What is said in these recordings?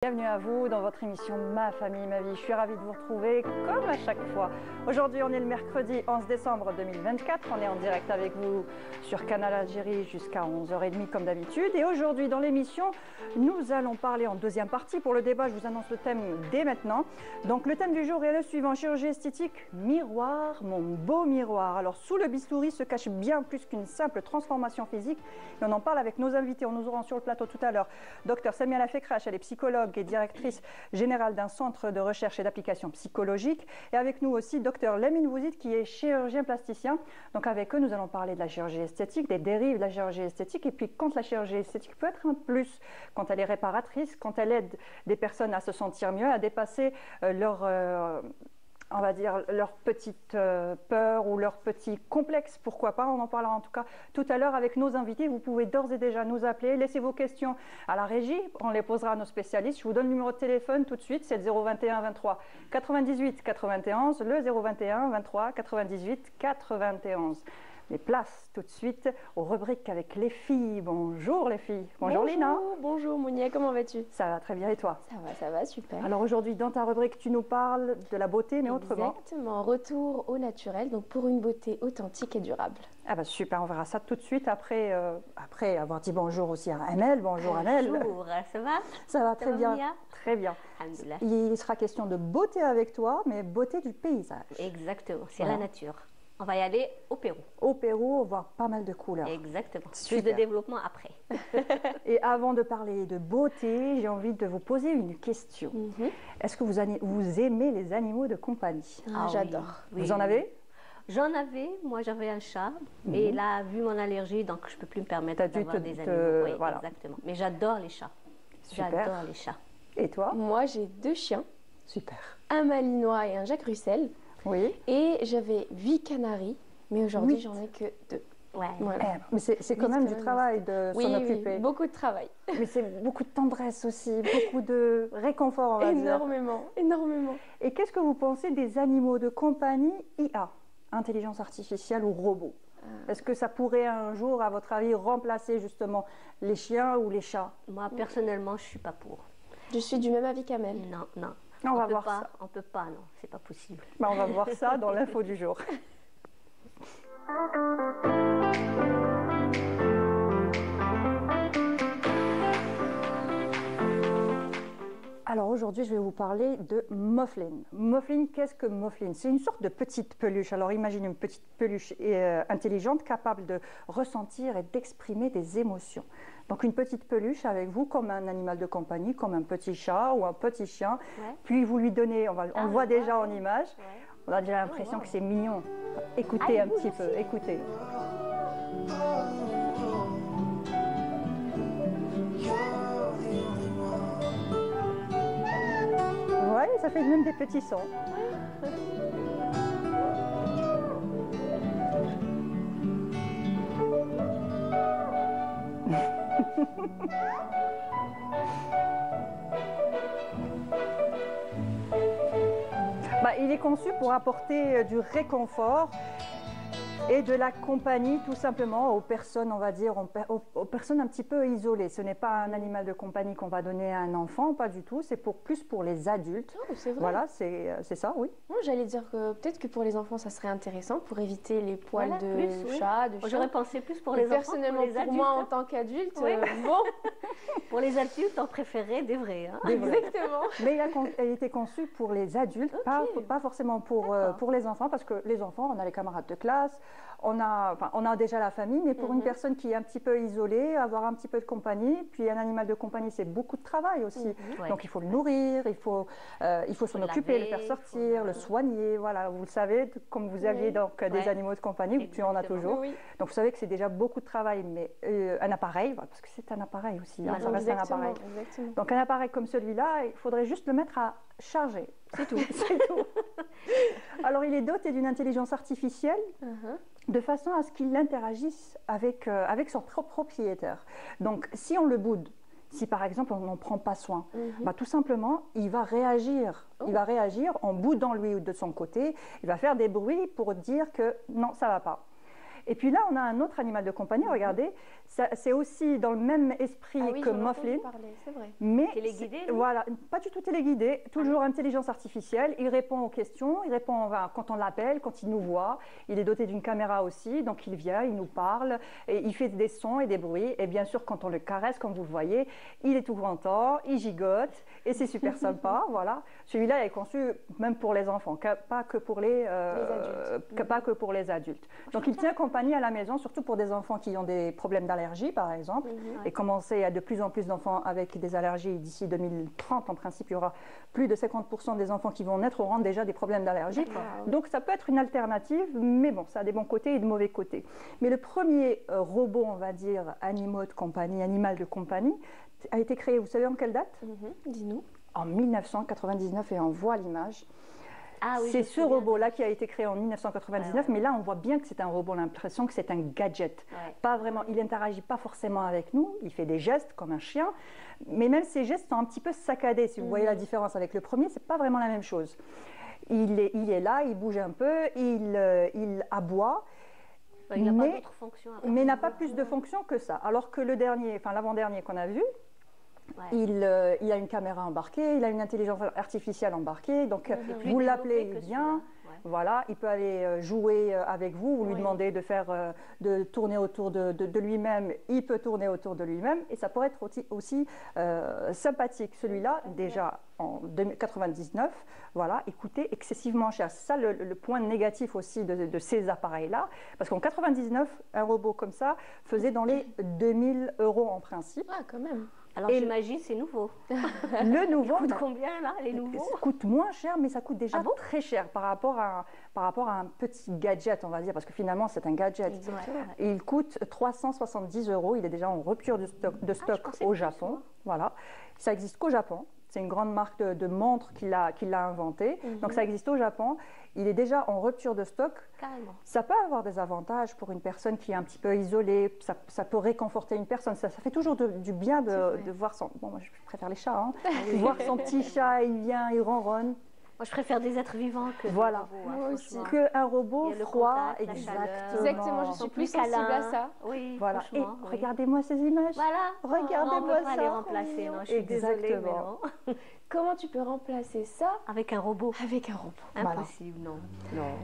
Bienvenue à vous dans votre émission Ma famille, ma vie. Je suis ravie de vous retrouver comme à chaque fois. Aujourd'hui, on est le mercredi 11 décembre 2024. On est en direct avec vous sur Canal Algérie jusqu'à 11h30 comme d'habitude. Et aujourd'hui, dans l'émission, nous allons parler en deuxième partie. Pour le débat, je vous annonce le thème dès maintenant. Donc, le thème du jour est le suivant. Chirurgie esthétique, miroir, mon beau miroir. Alors, sous le bistouri se cache bien plus qu'une simple transformation physique. Et on en parle avec nos invités. On nous aura sur le plateau tout à l'heure Dr Samia Lafekrache, elle est psychologue et directrice générale d'un centre de recherche et d'application psychologique. Et avec nous aussi Dr Lamine Bouzid qui est chirurgien plasticien. Donc avec eux, nous allons parler de la chirurgie esthétique, des dérives de la chirurgie esthétique et puis quand la chirurgie esthétique peut être un plus, quand elle est réparatrice, quand elle aide des personnes à se sentir mieux, à dépasser on va dire, leur petite peur ou leur petit complexe, pourquoi pas, on en parlera en tout cas tout à l'heure avec nos invités. Vous pouvez d'ores et déjà nous appeler, laissez vos questions à la régie, on les posera à nos spécialistes. Je vous donne le numéro de téléphone tout de suite, c'est le 021 23 98 91, le 021 23 98 91. Les places tout de suite aux rubriques avec les filles. Bonjour les filles. Bonjour Lina. Bonjour Mounia, comment vas-tu? Ça va très bien et toi? Ça va, super. Alors aujourd'hui dans ta rubrique tu nous parles de la beauté mais autrement. Exactement, retour au naturel, donc pour une beauté authentique et durable. Ah bah super, on verra ça tout de suite après avoir dit bonjour aussi à Amel. Bonjour Amel. Bonjour, ça va? Ça va très bien. Très bien. Alhamdoulilah. Il sera question de beauté avec toi, mais beauté du paysage. Exactement, c'est Voilà. la nature. On va y aller au Pérou. Au Pérou, on voit pas mal de couleurs. Exactement. Super. Plus de développement après. Et avant de parler de beauté, j'ai envie de vous poser une question. Est-ce que vous aimez les animaux de compagnie? Ah, oui. j'adore. Oui, Vous en oui. avez? J'en avais, moi j'avais un chat. Et là, vu mon allergie, donc je ne peux plus me permettre T'as dû d'avoir te- des te- animaux. Oui, voilà. exactement. Mais j'adore les chats. Super. J'adore les chats. Et toi? Moi j'ai deux chiens, Super. un malinois et un Jacques Russell. Oui. Et j'avais 8 canaris, mais aujourd'hui Huit. j'en ai que 2. Ouais. Voilà. Mais c'est quand Oui, même c'est du quand même travail de Oui, s'en oui, occuper. beaucoup de travail. Mais c'est beaucoup de tendresse aussi, beaucoup de réconfort, on va dire. Énormément, énormément. Et qu'est-ce que vous pensez des animaux de compagnie IA, intelligence artificielle ou robot? Est-ce que ça pourrait un jour, à votre avis, remplacer justement les chiens ou les chats? Moi, personnellement, je ne suis pas pour. Je suis du même avis qu'Amel. Non, non. On va peut voir pas, ça. On ne peut pas, non. C'est pas possible. Ben, on va voir ça dans l'info du jour. Alors aujourd'hui, je vais vous parler de Moflin. Moflin, qu'est-ce que Moflin? C'est une sorte de petite peluche. Alors imaginez une petite peluche intelligente, capable de ressentir et d'exprimer des émotions. Donc une petite peluche avec vous comme un animal de compagnie, comme un petit chat ou un petit chien. Ouais. Puis vous lui donnez, on le voit déjà en image, Ouais. on a déjà l'impression que c'est mignon. Écoutez un petit peu, écoutez. Vous voyez, ça fait même des petits sons. Bah, il est conçu pour apporter du réconfort et de la compagnie tout simplement aux personnes, on va dire, aux personnes un petit peu isolées. Ce n'est pas un animal de compagnie qu'on va donner à un enfant, pas du tout, c'est plus pour les adultes. Oh, c'est vrai. Voilà, c'est ça, oui. Moi, j'allais dire que peut-être que pour les enfants, ça serait intéressant pour éviter les poils Voilà, de plus, oui. chat, de J'aurais chien. pensé plus pour Mais les enfants. personnellement, pour les adultes, moi, en hein. tant qu'adulte, Oui. bon, Pour les adultes, on préférait des vrais. Hein. exactement. Mais il a été conçu pour les adultes, pas forcément pour les enfants, parce que les enfants, on a les camarades de classe, on a déjà la famille, mais pour une personne qui est un petit peu isolée, avoir un petit peu de compagnie, puis un animal de compagnie, c'est beaucoup de travail aussi. Ouais. Donc il faut le nourrir, il faut s'en le occuper, laver, le faire il sortir, faut le soigner, voilà, vous le savez, comme vous aviez donc des Ouais. animaux de compagnie, tu en as Exactement. toujours. Oui. Donc vous savez que c'est déjà beaucoup de travail, mais un appareil, voilà, parce que c'est un appareil aussi, hein, ça reste un appareil. Exactement. Donc un appareil comme celui-là, il faudrait juste le mettre à charger, c'est tout. C'est tout. Alors il est doté d'une intelligence artificielle de façon à ce qu'il interagisse avec son propre propriétaire. Donc si on le boude, si par exemple on n'en prend pas soin, bah, tout simplement il va réagir. Il va réagir en boudant lui ou de son côté, il va faire des bruits pour dire que non, ça ne va pas. Et puis là, on a un autre animal de compagnie, regardez, c'est aussi dans le même esprit Ah oui, que j'en ai entendu Moflin. parler, c'est vrai. Mais Téléguidé, c'est- lui voilà, pas du tout téléguidé, toujours intelligence artificielle. Il répond aux questions, il répond quand on l'appelle, quand il nous voit. Il est doté d'une caméra aussi, donc il vient, il nous parle, et il fait des sons et des bruits. Et bien sûr, quand on le caresse, comme vous le voyez, il est tout content, il gigote, et c'est super sympa. Voilà. Celui-là est conçu même pour les enfants, pas que pour adultes. pas que pour les adultes. Donc il tient compagnie à la maison, surtout pour des enfants qui ont des problèmes d'allergie, par exemple. Et commencer, il y a de plus en plus d'enfants avec des allergies. D'ici 2030, en principe, il y aura plus de 50% des enfants qui vont naître auront déjà des problèmes d'allergie. Donc ça peut être une alternative, mais bon, ça a des bons côtés et de mauvais côtés. Mais le premier robot, on va dire, animal de compagnie, a été créé, vous savez en quelle date? Dis-nous. En 1999, et on voit l'image. Ah oui, C'est je me ce souviens. robot-là qui a été créé en 1999, mais là on voit bien que c'est un robot, l'impression que c'est un gadget. Ouais. Pas vraiment, il n'interagit pas forcément avec nous, il fait des gestes comme un chien, mais même ces gestes sont un petit peu saccadés. Si vous voyez la différence avec le premier, c'est pas vraiment la même chose. Il est là, il bouge un peu, il aboie. Il n'a pas mais- d'autres fonctions. à part Mais ça. n'a pas plus de fonctions que ça. Alors que le dernier, enfin l'avant-dernier qu'on a vu, Ouais. il a une caméra embarquée, il a une intelligence artificielle embarquée, donc Il est plus vous développé l'appelez, que il celui-là. vient. Ouais. Voilà, il peut aller jouer avec vous, vous lui demandez de faire, de tourner autour de lui-même, il peut tourner autour de lui-même, et ça pourrait être aussi sympathique. Celui-là, déjà en 99, voilà, il coûtait excessivement cher. C'est ça le point négatif aussi de ces appareils-là, parce qu'en 99, un robot comme ça faisait dans les 2000 € en principe. Ah, quand même. Alors Et j'imagine c'est nouveau. Le nouveau Coûte combien là les nouveaux? ça coûte moins cher, mais ça coûte déjà Ah bon très cher par rapport à un petit gadget, on va dire, parce que finalement c'est un gadget. Et il coûte 370 €. Il est déjà en rupture de stock pensais au plus, Japon. moi. Voilà. Ça existe qu'au Japon. C'est une grande marque de montres qu'il a inventé. Donc ça existe au Japon. Il est déjà en rupture de stock. Carrément. Ça peut avoir des avantages pour une personne qui est un petit peu isolée. Ça peut réconforter une personne. Ça fait toujours du bien de voir son... Bon, moi je préfère les chats. Hein. Voir son petit chat, il vient, il ronronne. Moi je préfère des êtres vivants que Voilà. des robots. Moi aussi. franchement. Qu'un robot Il y a le froid, contact, la chaleur. Exactement, je Ils suis sont plus sensible à ça. Oui, Voilà. Et franchement. oui. regardez-moi ces images. Voilà. Regardez-moi Non, on ne peut pas ça. les remplacer. Non, je suis désolée, mais Exactement. non. Comment tu peux remplacer ça Avec un robot. avec un robot? Voilà. Impossible, non. Non.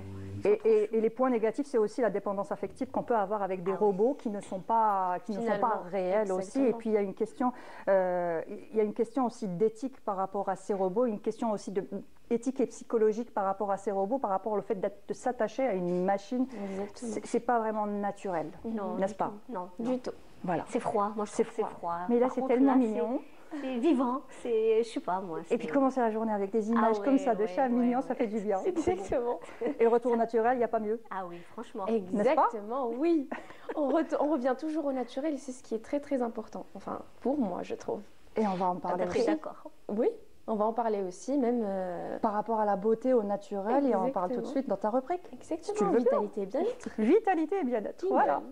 Et les points négatifs, c'est aussi la dépendance affective qu'on peut avoir avec des robots qui ne sont pas Finalement, réels aussi. Et exactement. puis il y a une question aussi d'éthique par rapport à ces robots, une question aussi de éthique et psychologique par rapport à ces robots, par rapport au fait de s'attacher à une machine. Exactement. C'est pas vraiment naturel, Non, n'est-ce pas? Non, Du tout. Voilà. c'est froid. Moi, je trouve que c'est froid. Mais là, Par c'est contre, tellement là, mignon. C'est vivant. C'est, je sais pas moi. Et puis commencer la journée avec des images comme ouais, ça de ouais, chats ouais, mignons, ouais. ça fait du bien. Exactement. Et le retour naturel, il n'y a pas mieux. Ah oui, franchement. Exactement, oui. On revient toujours au naturel et c'est ce qui est très très important. Enfin, pour moi, je trouve. Et on va en parler Très aussi. d'accord. Oui, on va en parler aussi, même. Par rapport à la beauté, au naturel, et on en parle tout de Exactement. suite dans ta rubrique. Exactement. tu veux bien. Vitalité et bien-être. Vitalité et bien-être. Jingle. Voilà.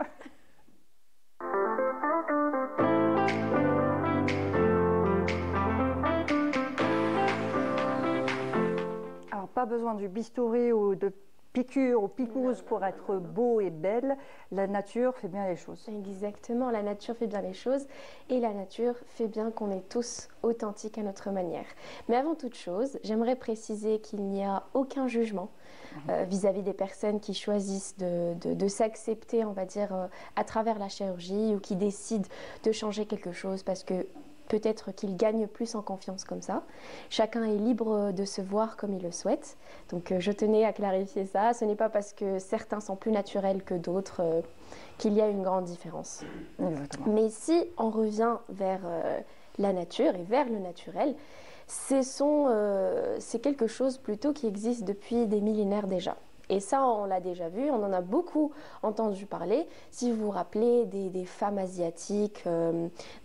Alors, pas besoin du bistouri ou de piqûre ou picouse pour être beau et belle. La nature fait bien les choses. Exactement, la nature fait bien les choses et la nature fait bien qu'on est tous authentiques à notre manière. Mais avant toute chose, j'aimerais préciser qu'il n'y a aucun jugement vis-à-vis des personnes qui choisissent de s'accepter, on va dire, à travers la chirurgie ou qui décident de changer quelque chose parce que peut-être qu'ils gagnent plus en confiance comme ça. Chacun est libre de se voir comme il le souhaite. Donc je tenais à clarifier ça. Ce n'est pas parce que certains sont plus naturels que d'autres qu'il y a une grande différence. Exactement. Mais si on revient vers la nature et vers le naturel, c'est quelque chose plutôt qui existe depuis des millénaires déjà. Et ça, on l'a déjà vu, on en a beaucoup entendu parler. Si vous vous rappelez des femmes asiatiques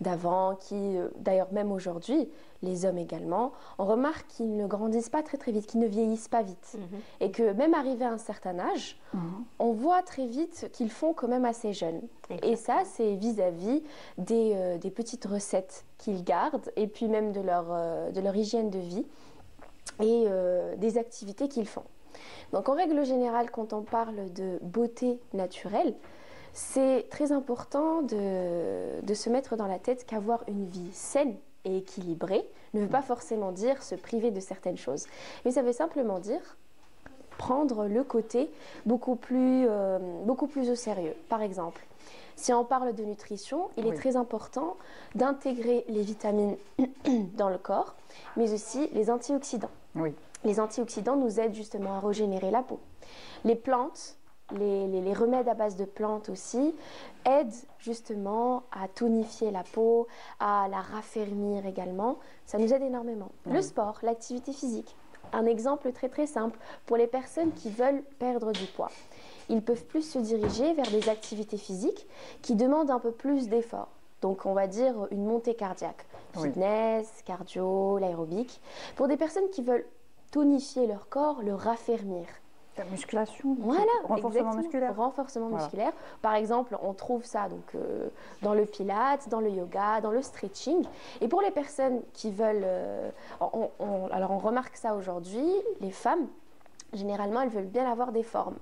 d'avant, qui, d'ailleurs même aujourd'hui, les hommes également, on remarque qu'ils ne grandissent pas très très vite, qu'ils ne vieillissent pas vite. Et que même arrivé à un certain âge, on voit très vite qu'ils font quand même assez jeunes. Et ça, c'est vis-à-vis des petites recettes qu'ils gardent, et puis même de leur hygiène de vie et des activités qu'ils font. Donc en règle générale, quand on parle de beauté naturelle, C'est très important de se mettre dans la tête qu'avoir une vie saine et équilibrée ne veut pas forcément dire se priver de certaines choses. Mais ça veut simplement dire prendre le côté beaucoup plus au sérieux. Par exemple, si on parle de nutrition, il est très important d'intégrer les vitamines dans le corps, mais aussi les antioxydants. Oui. Les antioxydants nous aident justement à régénérer la peau. Les plantes, les remèdes à base de plantes aussi, aident justement à tonifier la peau, à la raffermir également. Ça nous aide énormément. Oui. Le sport, l'activité physique. Un exemple très très simple pour les personnes qui veulent perdre du poids. Ils peuvent plus se diriger vers des activités physiques qui demandent un peu plus d'efforts. Donc on va dire une montée cardiaque, fitness, cardio, l'aérobic. Pour des personnes qui veulent tonifier leur corps, le raffermir. La musculation, voilà, renforcement musculaire. Renforcement musculaire. Par exemple, on trouve ça donc, dans le pilates, dans le yoga, dans le stretching. Et pour les personnes qui veulent... alors on remarque ça aujourd'hui, les femmes, généralement, elles veulent bien avoir des formes.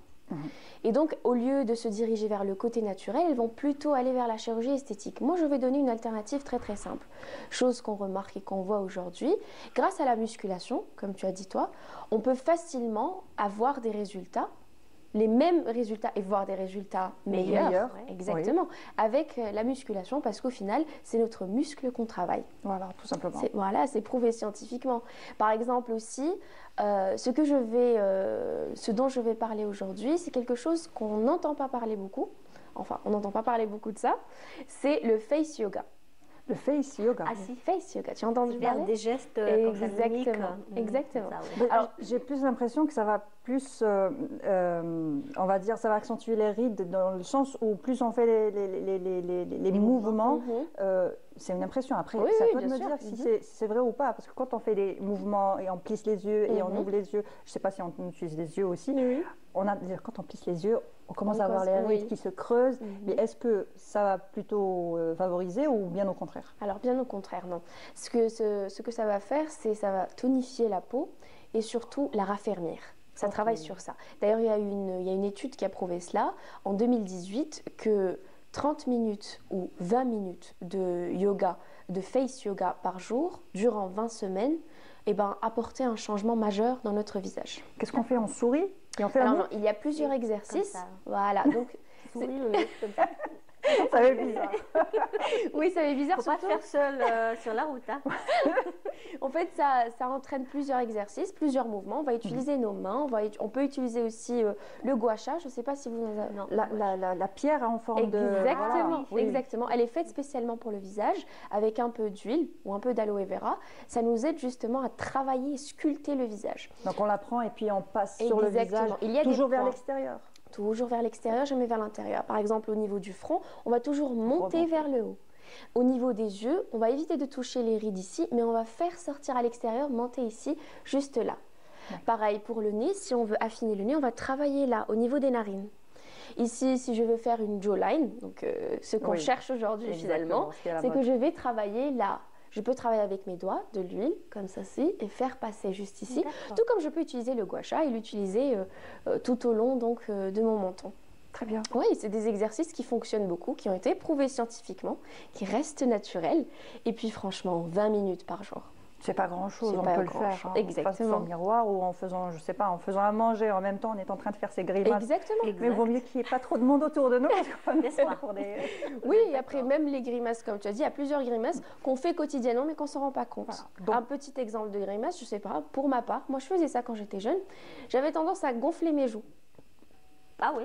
Et donc, au lieu de se diriger vers le côté naturel, elles vont plutôt aller vers la chirurgie esthétique. Moi, je vais donner une alternative très très simple. Chose qu'on remarque et qu'on voit aujourd'hui. Grâce à la musculation, comme tu as dit toi, on peut facilement avoir des résultats, les mêmes résultats et voir des résultats meilleurs. Exactement, avec la musculation, parce qu'au final, c'est notre muscle qu'on travaille. Voilà, tout simplement. C'est prouvé scientifiquement. Par exemple aussi, ce dont je vais parler aujourd'hui, c'est quelque chose qu'on n'entend pas parler beaucoup. Enfin, on n'entend pas parler beaucoup de ça. C'est le face yoga. Le face yoga. Ah si, face yoga. Tu as entendu parler? Des gestes exactement. Exactement. Alors, j'ai plus l'impression que ça va plus, on va dire, ça va accentuer les rides dans le sens où plus on fait les mouvements. C'est une impression. Après, ça peut me dire si c'est vrai ou pas. Parce que quand on fait des mouvements et on plisse les yeux et on ouvre les yeux, je ne sais pas si on utilise les yeux aussi, quand on plisse les yeux, on commence à avoir les rides qui se creusent. Mais est-ce que ça va plutôt favoriser ou bien au contraire? Alors, bien au contraire, non. Ce que ça va faire, c'est ça va tonifier la peau et surtout la raffermir. Ça travaille sur ça. D'ailleurs, il y a une étude qui a prouvé cela en 2018 que 30 minutes ou 20 minutes de yoga, de face yoga par jour, durant 20 semaines, apportait un changement majeur dans notre visage. Qu'est-ce qu'on fait? On sourit et on fait non, il y a plusieurs exercices. Voilà, donc... Souris, comme ça. Ça fait bizarre. Oui, ça fait bizarre. Faut pas faire seul sur la route. Hein. En fait, ça entraîne plusieurs exercices, plusieurs mouvements. On va utiliser nos mains. On peut utiliser aussi le gua sha. Je ne sais pas si vous en avez... Non. La pierre en forme de... Exactement, exactement. Elle est faite spécialement pour le visage avec un peu d'huile ou un peu d'aloe vera. Ça nous aide justement à travailler et sculpter le visage. Donc on la prend et puis on passe sur le visage, toujours vers l'extérieur. Toujours vers l'extérieur, jamais vers l'intérieur. Par exemple, au niveau du front, on va toujours monter vers le haut. Au niveau des yeux, on va éviter de toucher les rides ici, mais on va faire sortir à l'extérieur, monter ici, juste là. Pareil pour le nez, si on veut affiner le nez, on va travailler là, au niveau des narines. Ici, si je veux faire une jawline, donc ce qu'on cherche aujourd'hui finalement, c'est que je vais travailler là. Je peux travailler avec mes doigts, de l'huile, comme ceci, et faire passer juste ici. Tout comme je peux utiliser le gua sha et l'utiliser tout au long donc, de mon menton. Très bien. Oui, c'est des exercices qui fonctionnent beaucoup, qui ont été prouvés scientifiquement, qui restent naturels. Et puis franchement, 20 minutes par jour. C'est pas grand-chose, on peut le faire. Hein, exactement. Face au miroir ou en faisant, je sais pas, en faisant à manger en même temps, on est en train de faire ses grimaces. Exactement. Mais il vaut mieux qu'il n'y ait pas trop de monde autour de nous. Oui, et après, même les grimaces, comme tu as dit, il y a plusieurs grimaces qu'on fait quotidiennement, mais qu'on ne s'en rend pas compte. Voilà. Donc, un petit exemple de grimace, je sais pas, pour ma part, moi je faisais ça quand j'étais jeune, j'avais tendance à gonfler mes joues. Ah oui,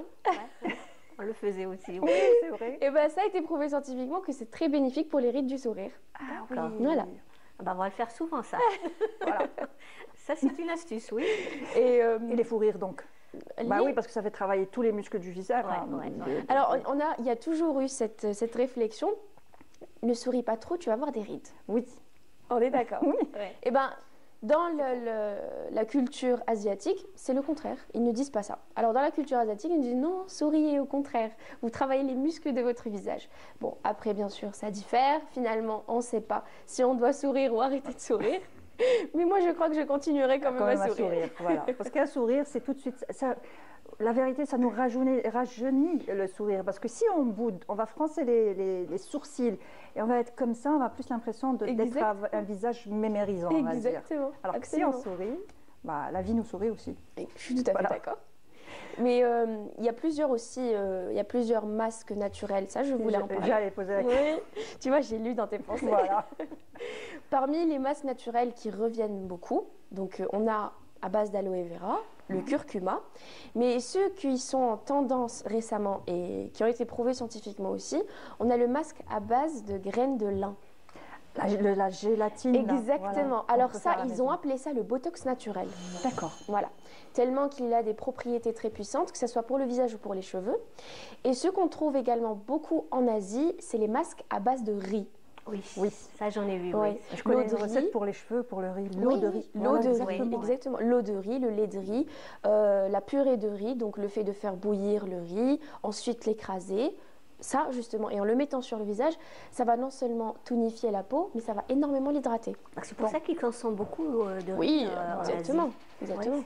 on le faisait aussi. Oui, c'est vrai. Et bien, ça a été prouvé scientifiquement que c'est très bénéfique pour les rides du sourire. Ah oui. Voilà. On va le faire souvent, ça. Voilà. Ça, c'est une astuce, oui. Et les fous rires, donc oui, parce que ça fait travailler tous les muscles du visage. Alors, il y a toujours eu cette réflexion. Ne souris pas trop, tu vas avoir des rides. Oui. On est d'accord. Oui. Et dans la culture asiatique, c'est le contraire. Ils ne disent pas ça. Alors, dans la culture asiatique, ils nous disent non, souriez, au contraire. Vous travaillez les muscles de votre visage. Bon, après, bien sûr, ça diffère. Finalement, on ne sait pas si on doit sourire ou arrêter de sourire. Mais moi, je crois que je continuerai quand même à sourire. Voilà. Parce qu'un sourire, c'est tout de suite... la vérité, ça nous rajeunit le sourire. Parce que si on boude, on va froncer les sourcils et on va être comme ça, on a plus l'impression d'être un visage mémérisant, on va dire. Exactement. Alors que si on sourit, bah, la vie nous sourit aussi. Et je suis tout à fait d'accord. Mais il y a plusieurs aussi, il y a plusieurs masques naturels. Ça, je voulais en parler. J'allais poser la question. Oui, tu vois, j'ai lu dans tes pensées. Voilà. Parmi les masques naturels qui reviennent beaucoup, donc on a à base d'aloe vera, le curcuma, mais ceux qui sont en tendance récemment et qui ont été prouvés scientifiquement aussi, on a le masque à base de graines de lin. La gélatine. Exactement. Voilà, alors ça, ils ont appelé ça le botox naturel. D'accord. Voilà. Tellement qu'il a des propriétés très puissantes, que ce soit pour le visage ou pour les cheveux. Et ce qu'on trouve également beaucoup en Asie, c'est les masques à base de riz. Oui, ça j'en ai vu. Oui. Oui. Je connais une recette pour les cheveux, pour le riz. L'eau de riz. L'eau de riz, exactement. L'eau de riz, le lait de riz, la purée de riz, donc le fait de faire bouillir le riz, ensuite l'écraser. Ça, justement, et en le mettant sur le visage, ça va non seulement tonifier la peau, mais ça va énormément l'hydrater. C'est pour ça qu'ils consomment beaucoup de riz. Oui, exactement. Exactement.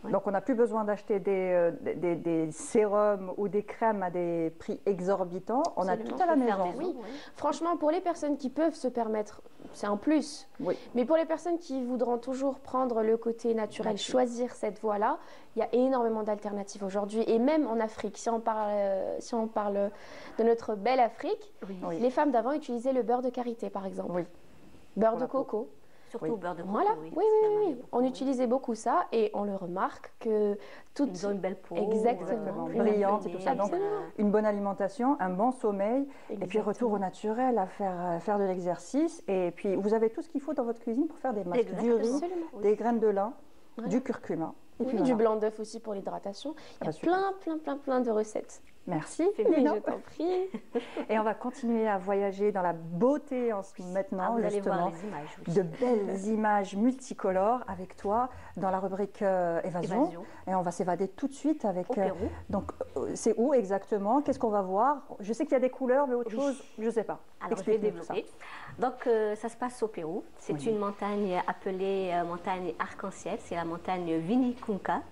Ouais, Donc on n'a plus besoin d'acheter des sérums ou des crèmes à des prix exorbitants. On a tout à la maison. Oui. Franchement, pour les personnes qui peuvent se permettre, c'est un plus. Oui. Mais pour les personnes qui voudront toujours prendre le côté naturel, choisir cette voie-là, il y a énormément d'alternatives aujourd'hui. Et même en Afrique, si on parle de notre belle Afrique, les femmes d'avant utilisaient le beurre de karité, par exemple. Oui. Beurre de coco. Surtout au beurre de coco. Voilà, oui. On utilisait beaucoup ça et on le remarque que ils ont une belle peau. Exactement. Brillante et tout ça. Donc, une bonne alimentation, un bon sommeil, et puis retour au naturel, à faire de l'exercice. Et puis, vous avez tout ce qu'il faut dans votre cuisine pour faire des masques. Du riz, des graines de lin, du curcuma. Et puis du blanc d'œuf aussi pour l'hydratation. Il y a plein de recettes. Merci, Féline, je t'en prie. Et on va continuer à voyager dans la beauté maintenant, vous allez justement, voir les images, de belles images multicolores avec toi dans la rubrique Évasion. Et on va s'évader tout de suite avec. Au Pérou. Donc, c'est où exactement? Qu'est-ce qu'on va voir? Je sais qu'il y a des couleurs, mais autre chose, je ne sais pas. Alors, je vais développer. Donc, ça se passe au Pérou. C'est une montagne appelée montagne arc-en-ciel. C'est la montagne Vinicunca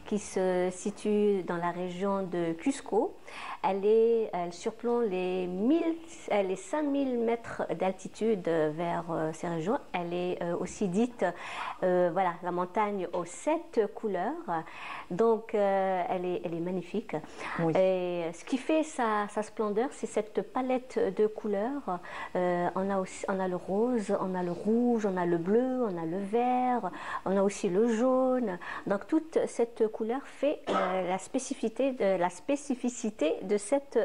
qui se situe dans la région de Cusco. Elle surplombe les 5000 mètres d'altitude vers ces régions. Elle est aussi dite la montagne aux 7 couleurs. Donc, elle est magnifique. Oui. Et ce qui fait sa splendeur, c'est cette palette de couleurs. On a le rose, on a le rouge, on a le bleu, on a le vert, on a aussi le jaune. Donc, toute cette couleur fait la spécificité de cette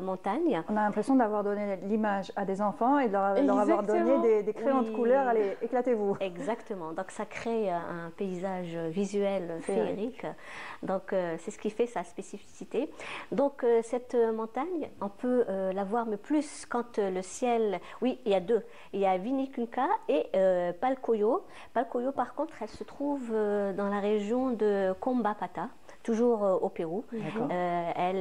montagne. On a l'impression d'avoir donné l'image à des enfants et de leur avoir donné des crayons de couleur. Allez, éclatez-vous. Exactement. Donc, ça crée un paysage visuel féerique. Donc, c'est ce qui fait sa spécificité. Donc, cette montagne, on peut la voir, mais plus quand le ciel... Oui, il y a deux. Il y a Vinicunca et Palcoyo. Palcoyo, par contre, elle se trouve dans la région de Combapata, toujours au Pérou.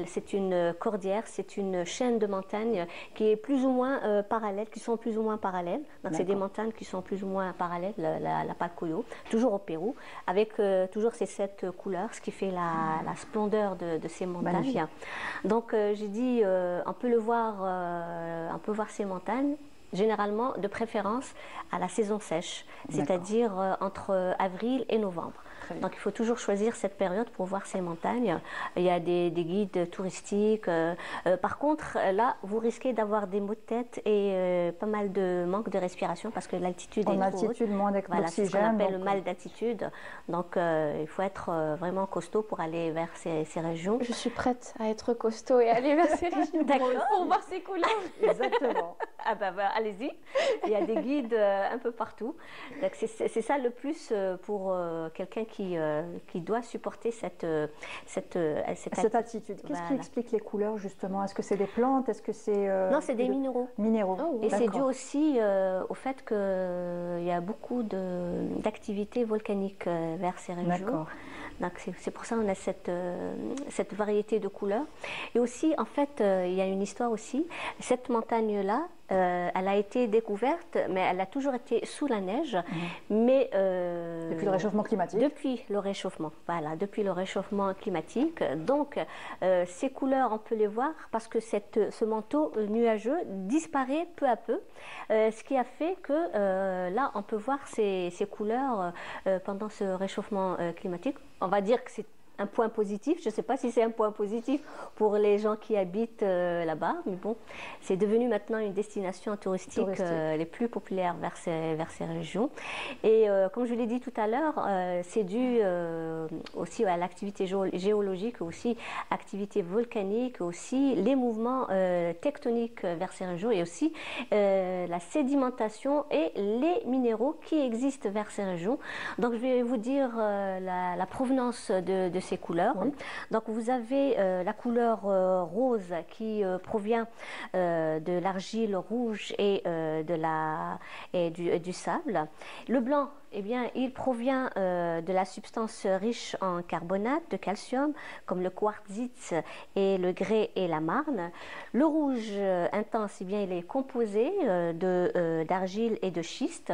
C'est une cordillère, c'est une chaîne de montagnes qui est plus ou moins parallèle, qui sont plus ou moins parallèles. Donc c'est des montagnes qui sont plus ou moins parallèles, la Palcoyo, toujours au Pérou, avec toujours ces 7 couleurs, ce qui fait la splendeur de ces montagnes. Magnifique. Donc j'ai dit, on peut voir ces montagnes. Généralement, de préférence à la saison sèche, c'est-à-dire entre avril et novembre. Donc il faut toujours choisir cette période pour voir ces montagnes. Il y a des guides touristiques. Par contre, là, vous risquez d'avoir des maux de tête et pas mal de manque de respiration parce que l'altitude est trop haute. Moins d'oxygène. Voilà, c'est ce qu'on appelle le mal d'altitude. Donc il faut être vraiment costaud pour aller vers ces régions. Je suis prête à être costaud et aller vers ces régions pour voir ces couleurs. Exactement. Allez-y. Il y a des guides un peu partout. Donc c'est ça le plus pour quelqu'un qui doit supporter cette altitude. Qu'est-ce qui explique les couleurs justement? Est-ce que c'est des plantes? Est-ce que c'est non, c'est des minéraux. Minéraux. Et c'est dû aussi au fait qu'il y a beaucoup d'activités volcaniques vers ces régions. Donc c'est pour ça qu'on a cette variété de couleurs. Et aussi, en fait, il y a une histoire aussi. Cette montagne-là, elle a été découverte découverte, mais elle a toujours été sous la neige. Mais depuis le réchauffement climatique. Depuis le réchauffement, voilà, depuis le réchauffement climatique. Donc, ces couleurs, on peut les voir parce que ce manteau nuageux disparaît peu à peu, ce qui a fait que là, on peut voir ces couleurs pendant ce réchauffement climatique. On va dire que c'est un point positif. Je ne sais pas si c'est un point positif pour les gens qui habitent là-bas, mais bon, c'est devenu maintenant une destination touristique les plus populaires vers ces régions. Et comme je l'ai dit tout à l'heure, c'est dû aussi à l'activité géologique, aussi activité volcanique, aussi les mouvements tectoniques vers ces régions et aussi la sédimentation et les minéraux qui existent vers ces régions. Donc je vais vous dire la provenance de ces couleurs. Oui. Donc vous avez la couleur rose qui provient de l'argile rouge et, du sable. Le blanc, eh bien, il provient de la substance riche en carbonate de calcium, comme le quartzite et le grès et la marne. Le rouge intense, eh bien, il est composé d'argile et de schiste.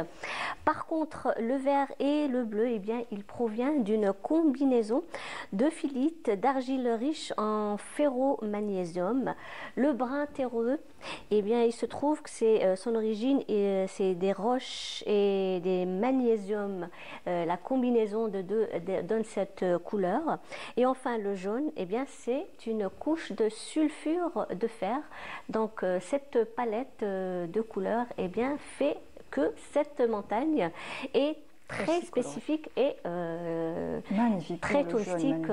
Par contre, le vert et le bleu, eh bien, il provient d'une combinaison de phyllites d'argile riche en ferromagnésium. Le brun terreux, eh bien, il se trouve que son origine, c'est des roches et des magnésiums. La combinaison de deux donne cette couleur. Et enfin, le jaune, eh bien, c'est une couche de sulfure de fer. Donc, cette palette de couleurs, eh bien, fait que cette montagne est très spécifique et magnifique, très touristique.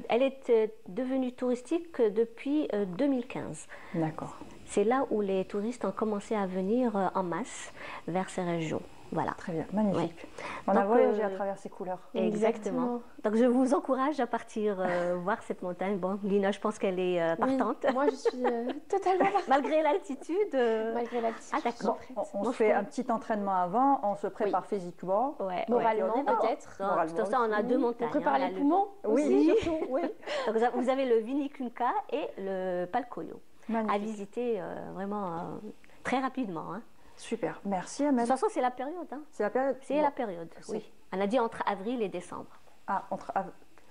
Elle est devenue touristique depuis 2015. D'accord. C'est là où les touristes ont commencé à venir en masse vers ces régions. Voilà. Très bien, magnifique. Oui. On a voyagé à travers ces couleurs. Exactement. Donc je vous encourage à partir voir cette montagne. Bon, Lina, je pense qu'elle est partante. Oui, moi, je suis totalement partante. Malgré l'altitude. Malgré l'altitude. Ah d'accord. On se fait un petit entraînement avant, on se prépare physiquement. Ouais, moralement peut-être. Tout ça, on a deux montagnes. On prépare les poumons. Oui, surtout. Oui. Donc vous avez le Vinicunca et le Palcoyo. À visiter vraiment très rapidement. Hein. Super, merci Ahmed. De toute façon, c'est la période. Hein. C'est la période. C'est la période, oui. On a dit entre avril et décembre. Ah, entre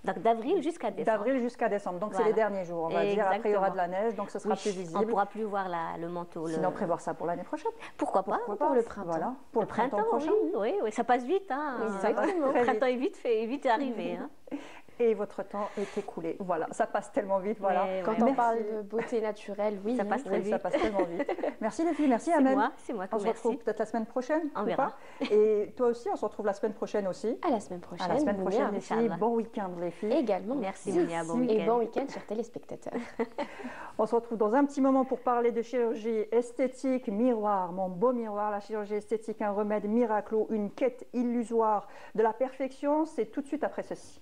donc d'avril jusqu'à décembre. D'avril jusqu'à décembre, donc voilà. C'est les derniers jours, on va dire. Après, il y aura de la neige, donc ce sera plus visible. On ne pourra plus voir le manteau. Sinon, prévoir ça pour l'année prochaine. Pourquoi pas. Pour le printemps. Voilà, pour le printemps prochain. Oui, ça passe vite. Hein. Exactement. Le printemps est vite arrivé. Hein. Et votre temps est écoulé. Voilà, ça passe tellement vite. Voilà. Quand on parle de beauté naturelle, oui, ça passe très vite. Ça passe tellement vite. Merci les filles, merci Ahmed. C'est moi. On se retrouve peut-être la semaine prochaine. On verra. Et toi aussi, on se retrouve la semaine prochaine aussi. À la semaine prochaine. À la semaine prochaine les filles. Bon week-end les filles. Également. Merci Mounia, bon week-end. Et bon week-end chers téléspectateurs. On se retrouve dans un petit moment pour parler de chirurgie esthétique, miroir, mon beau miroir. La chirurgie esthétique, un remède miracle ou une quête illusoire de la perfection. C'est tout de suite après ceci.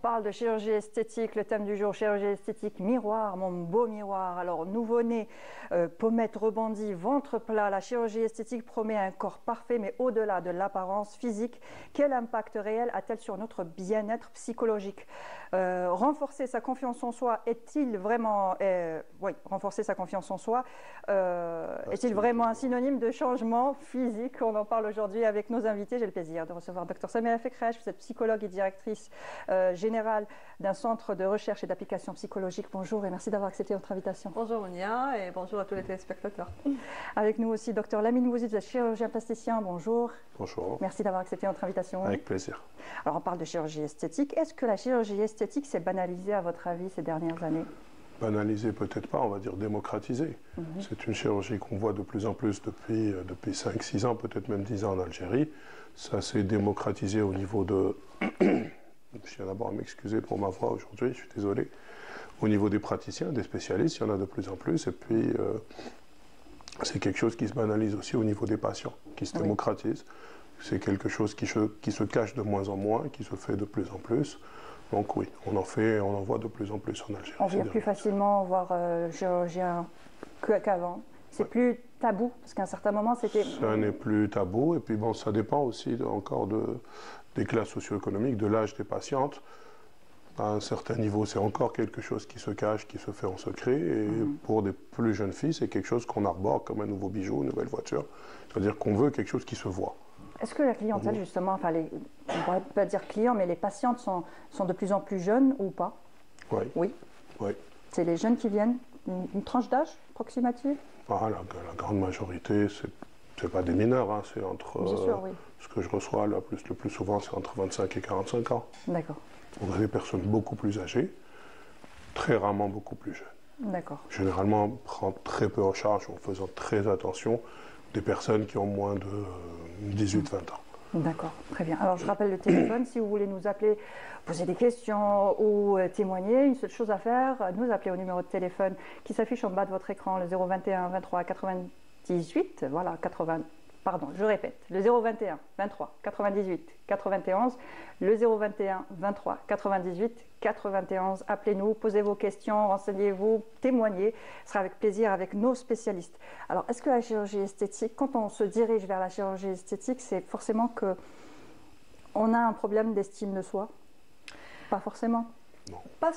parle de chirurgie esthétique, le thème du jour, chirurgie esthétique, miroir, mon beau miroir. Alors, nouveau-né, pommettes rebondies, ventre plat, la chirurgie esthétique promet un corps parfait, mais au-delà de l'apparence physique, quel impact réel a-t-elle sur notre bien-être psychologique? Renforcer sa confiance en soi est-il vraiment, oui, renforcer sa confiance en soi, est-il vraiment un synonyme de changement physique? On en parle aujourd'hui avec nos invités. J'ai le plaisir de recevoir Dr Samira Fekrech, vous êtes psychologue et directrice générale d'un centre de recherche et d'application psychologique. Bonjour et merci d'avoir accepté notre invitation. Bonjour Monia et bonjour à tous les téléspectateurs. Avec nous aussi Dr Lamine Bouzi, vous êtes chirurgien plasticien. Bonjour. Bonjour. Merci d'avoir accepté notre invitation. Avec plaisir. Alors on parle de chirurgie esthétique. Est-ce que la chirurgie esthétique s'est banalisée à votre avis ces dernières années? Banalisée peut-être pas, on va dire démocratisée. C'est une chirurgie qu'on voit de plus en plus depuis 5-6 ans, peut-être même 10 ans en Algérie. Ça s'est démocratisé au niveau de... Je tiens d'abord à m'excuser pour ma voix aujourd'hui, je suis désolé. Au niveau des praticiens, des spécialistes, il y en a de plus en plus. Et puis, c'est quelque chose qui se banalise aussi au niveau des patients, qui se démocratise. C'est quelque chose qui se cache de moins en moins, qui se fait de plus en plus. Donc oui, on en voit de plus en plus en Algérie. On vient plus facilement voir chirurgien qu'avant. C'est plus tabou, parce qu'à un certain moment, c'était... Ça n'est plus tabou, et puis bon, ça dépend aussi encore des classes socio-économiques, de l'âge des patientes. À un certain niveau, c'est encore quelque chose qui se cache, qui se fait en secret, et pour des plus jeunes filles, c'est quelque chose qu'on arbore comme un nouveau bijou, une nouvelle voiture. C'est-à-dire qu'on veut quelque chose qui se voit. Est-ce que la clientèle, justement, enfin, on ne pourrait pas dire clients, mais les patientes sont de plus en plus jeunes ou pas? Oui. Oui. Oui. C'est les jeunes qui viennent, une tranche d'âge approximative? Ah, la grande majorité, c'est pas des mineurs, hein, c'est entre... Bien sûr, oui. Ce que je reçois le plus souvent, c'est entre 25 et 45 ans. D'accord. On a des personnes beaucoup plus âgées, très rarement beaucoup plus jeunes. D'accord. Généralement, on prend très peu en charge en faisant très attention des personnes qui ont moins de 18-20 ans. D'accord, très bien. Alors je rappelle le téléphone, si vous voulez nous appeler, poser des questions ou témoigner, une seule chose à faire, nous appeler au numéro de téléphone qui s'affiche en bas de votre écran, le 021 23 98, voilà, je répète, le 021 23 98 91, le 021 23 98 91. Appelez-nous, posez vos questions, renseignez-vous, témoignez. Ce sera avec plaisir avec nos spécialistes. Alors, est-ce que la chirurgie esthétique, quand on se dirige vers la chirurgie esthétique, c'est forcément qu'on a un problème d'estime de soi? Pas forcément. Pas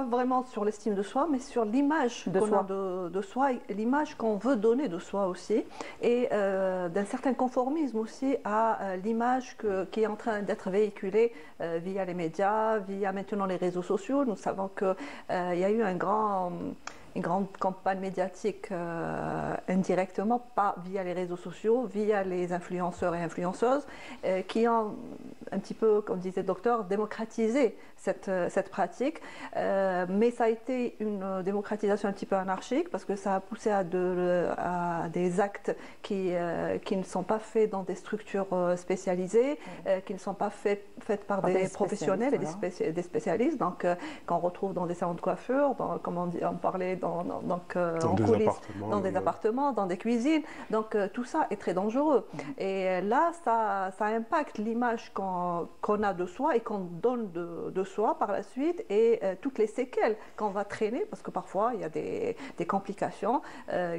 vraiment sur l'estime de soi, mais sur l'image qu'on a de soi, et l'image qu'on veut donner de soi aussi, et d'un certain conformisme aussi à l'image qui est en train d'être véhiculée via les médias, via maintenant les réseaux sociaux. Nous savons qu'il y a eu une grande campagne médiatique indirectement, pas via les réseaux sociaux, via les influenceurs et influenceuses, qui ont un petit peu, comme disait le docteur, démocratisé cette pratique. Mais ça a été une démocratisation un petit peu anarchique, parce que ça a poussé à des actes qui ne sont pas faits dans des structures spécialisées, qui ne sont pas faites par des professionnels et des spécialistes, donc qu'on retrouve dans des salons de coiffure, comme on parlait en coulisses, dans des appartements, dans des cuisines. Donc tout ça est très dangereux. Et là, ça impacte l'image qu'on a de soi et qu'on donne de soi par la suite, et toutes les séquelles qu'on va traîner, parce que parfois il y a des complications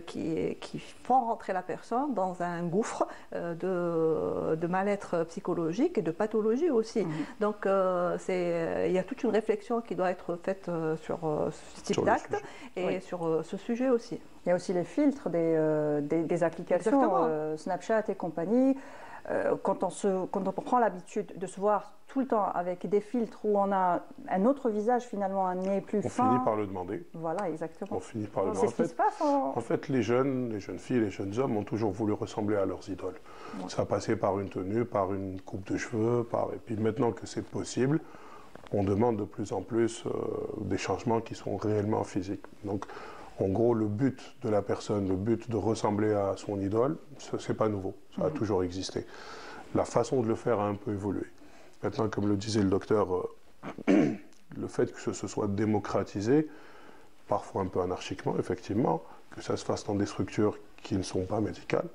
qui font rentrer la personne dans un gouffre de mal-être psychologique et de pathologie aussi. Donc il y a toute une réflexion qui doit être faite sur ce type d'acte et sur ce sujet aussi. Il y a aussi les filtres des applications, Snapchat et compagnie. Quand on prend l'habitude de se voir tout le temps avec des filtres où on a un autre visage, finalement un nez plus fin. On finit par le demander. Voilà, exactement. On finit par le demander. C'est ce qui se passe. En fait, les jeunes filles, les jeunes hommes ont toujours voulu ressembler à leurs idoles. Ouais. Ça a passé par une tenue, par une coupe de cheveux, et puis maintenant que c'est possible, on demande de plus en plus des changements qui sont réellement physiques. Donc, en gros, le but de la personne, le but de ressembler à son idole, c'est pas nouveau, ça a toujours existé. La façon de le faire a un peu évolué. Maintenant, comme le disait le docteur, le fait que ce soit démocratisé, parfois un peu anarchiquement, effectivement, que ça se fasse dans des structures qui ne sont pas médicales,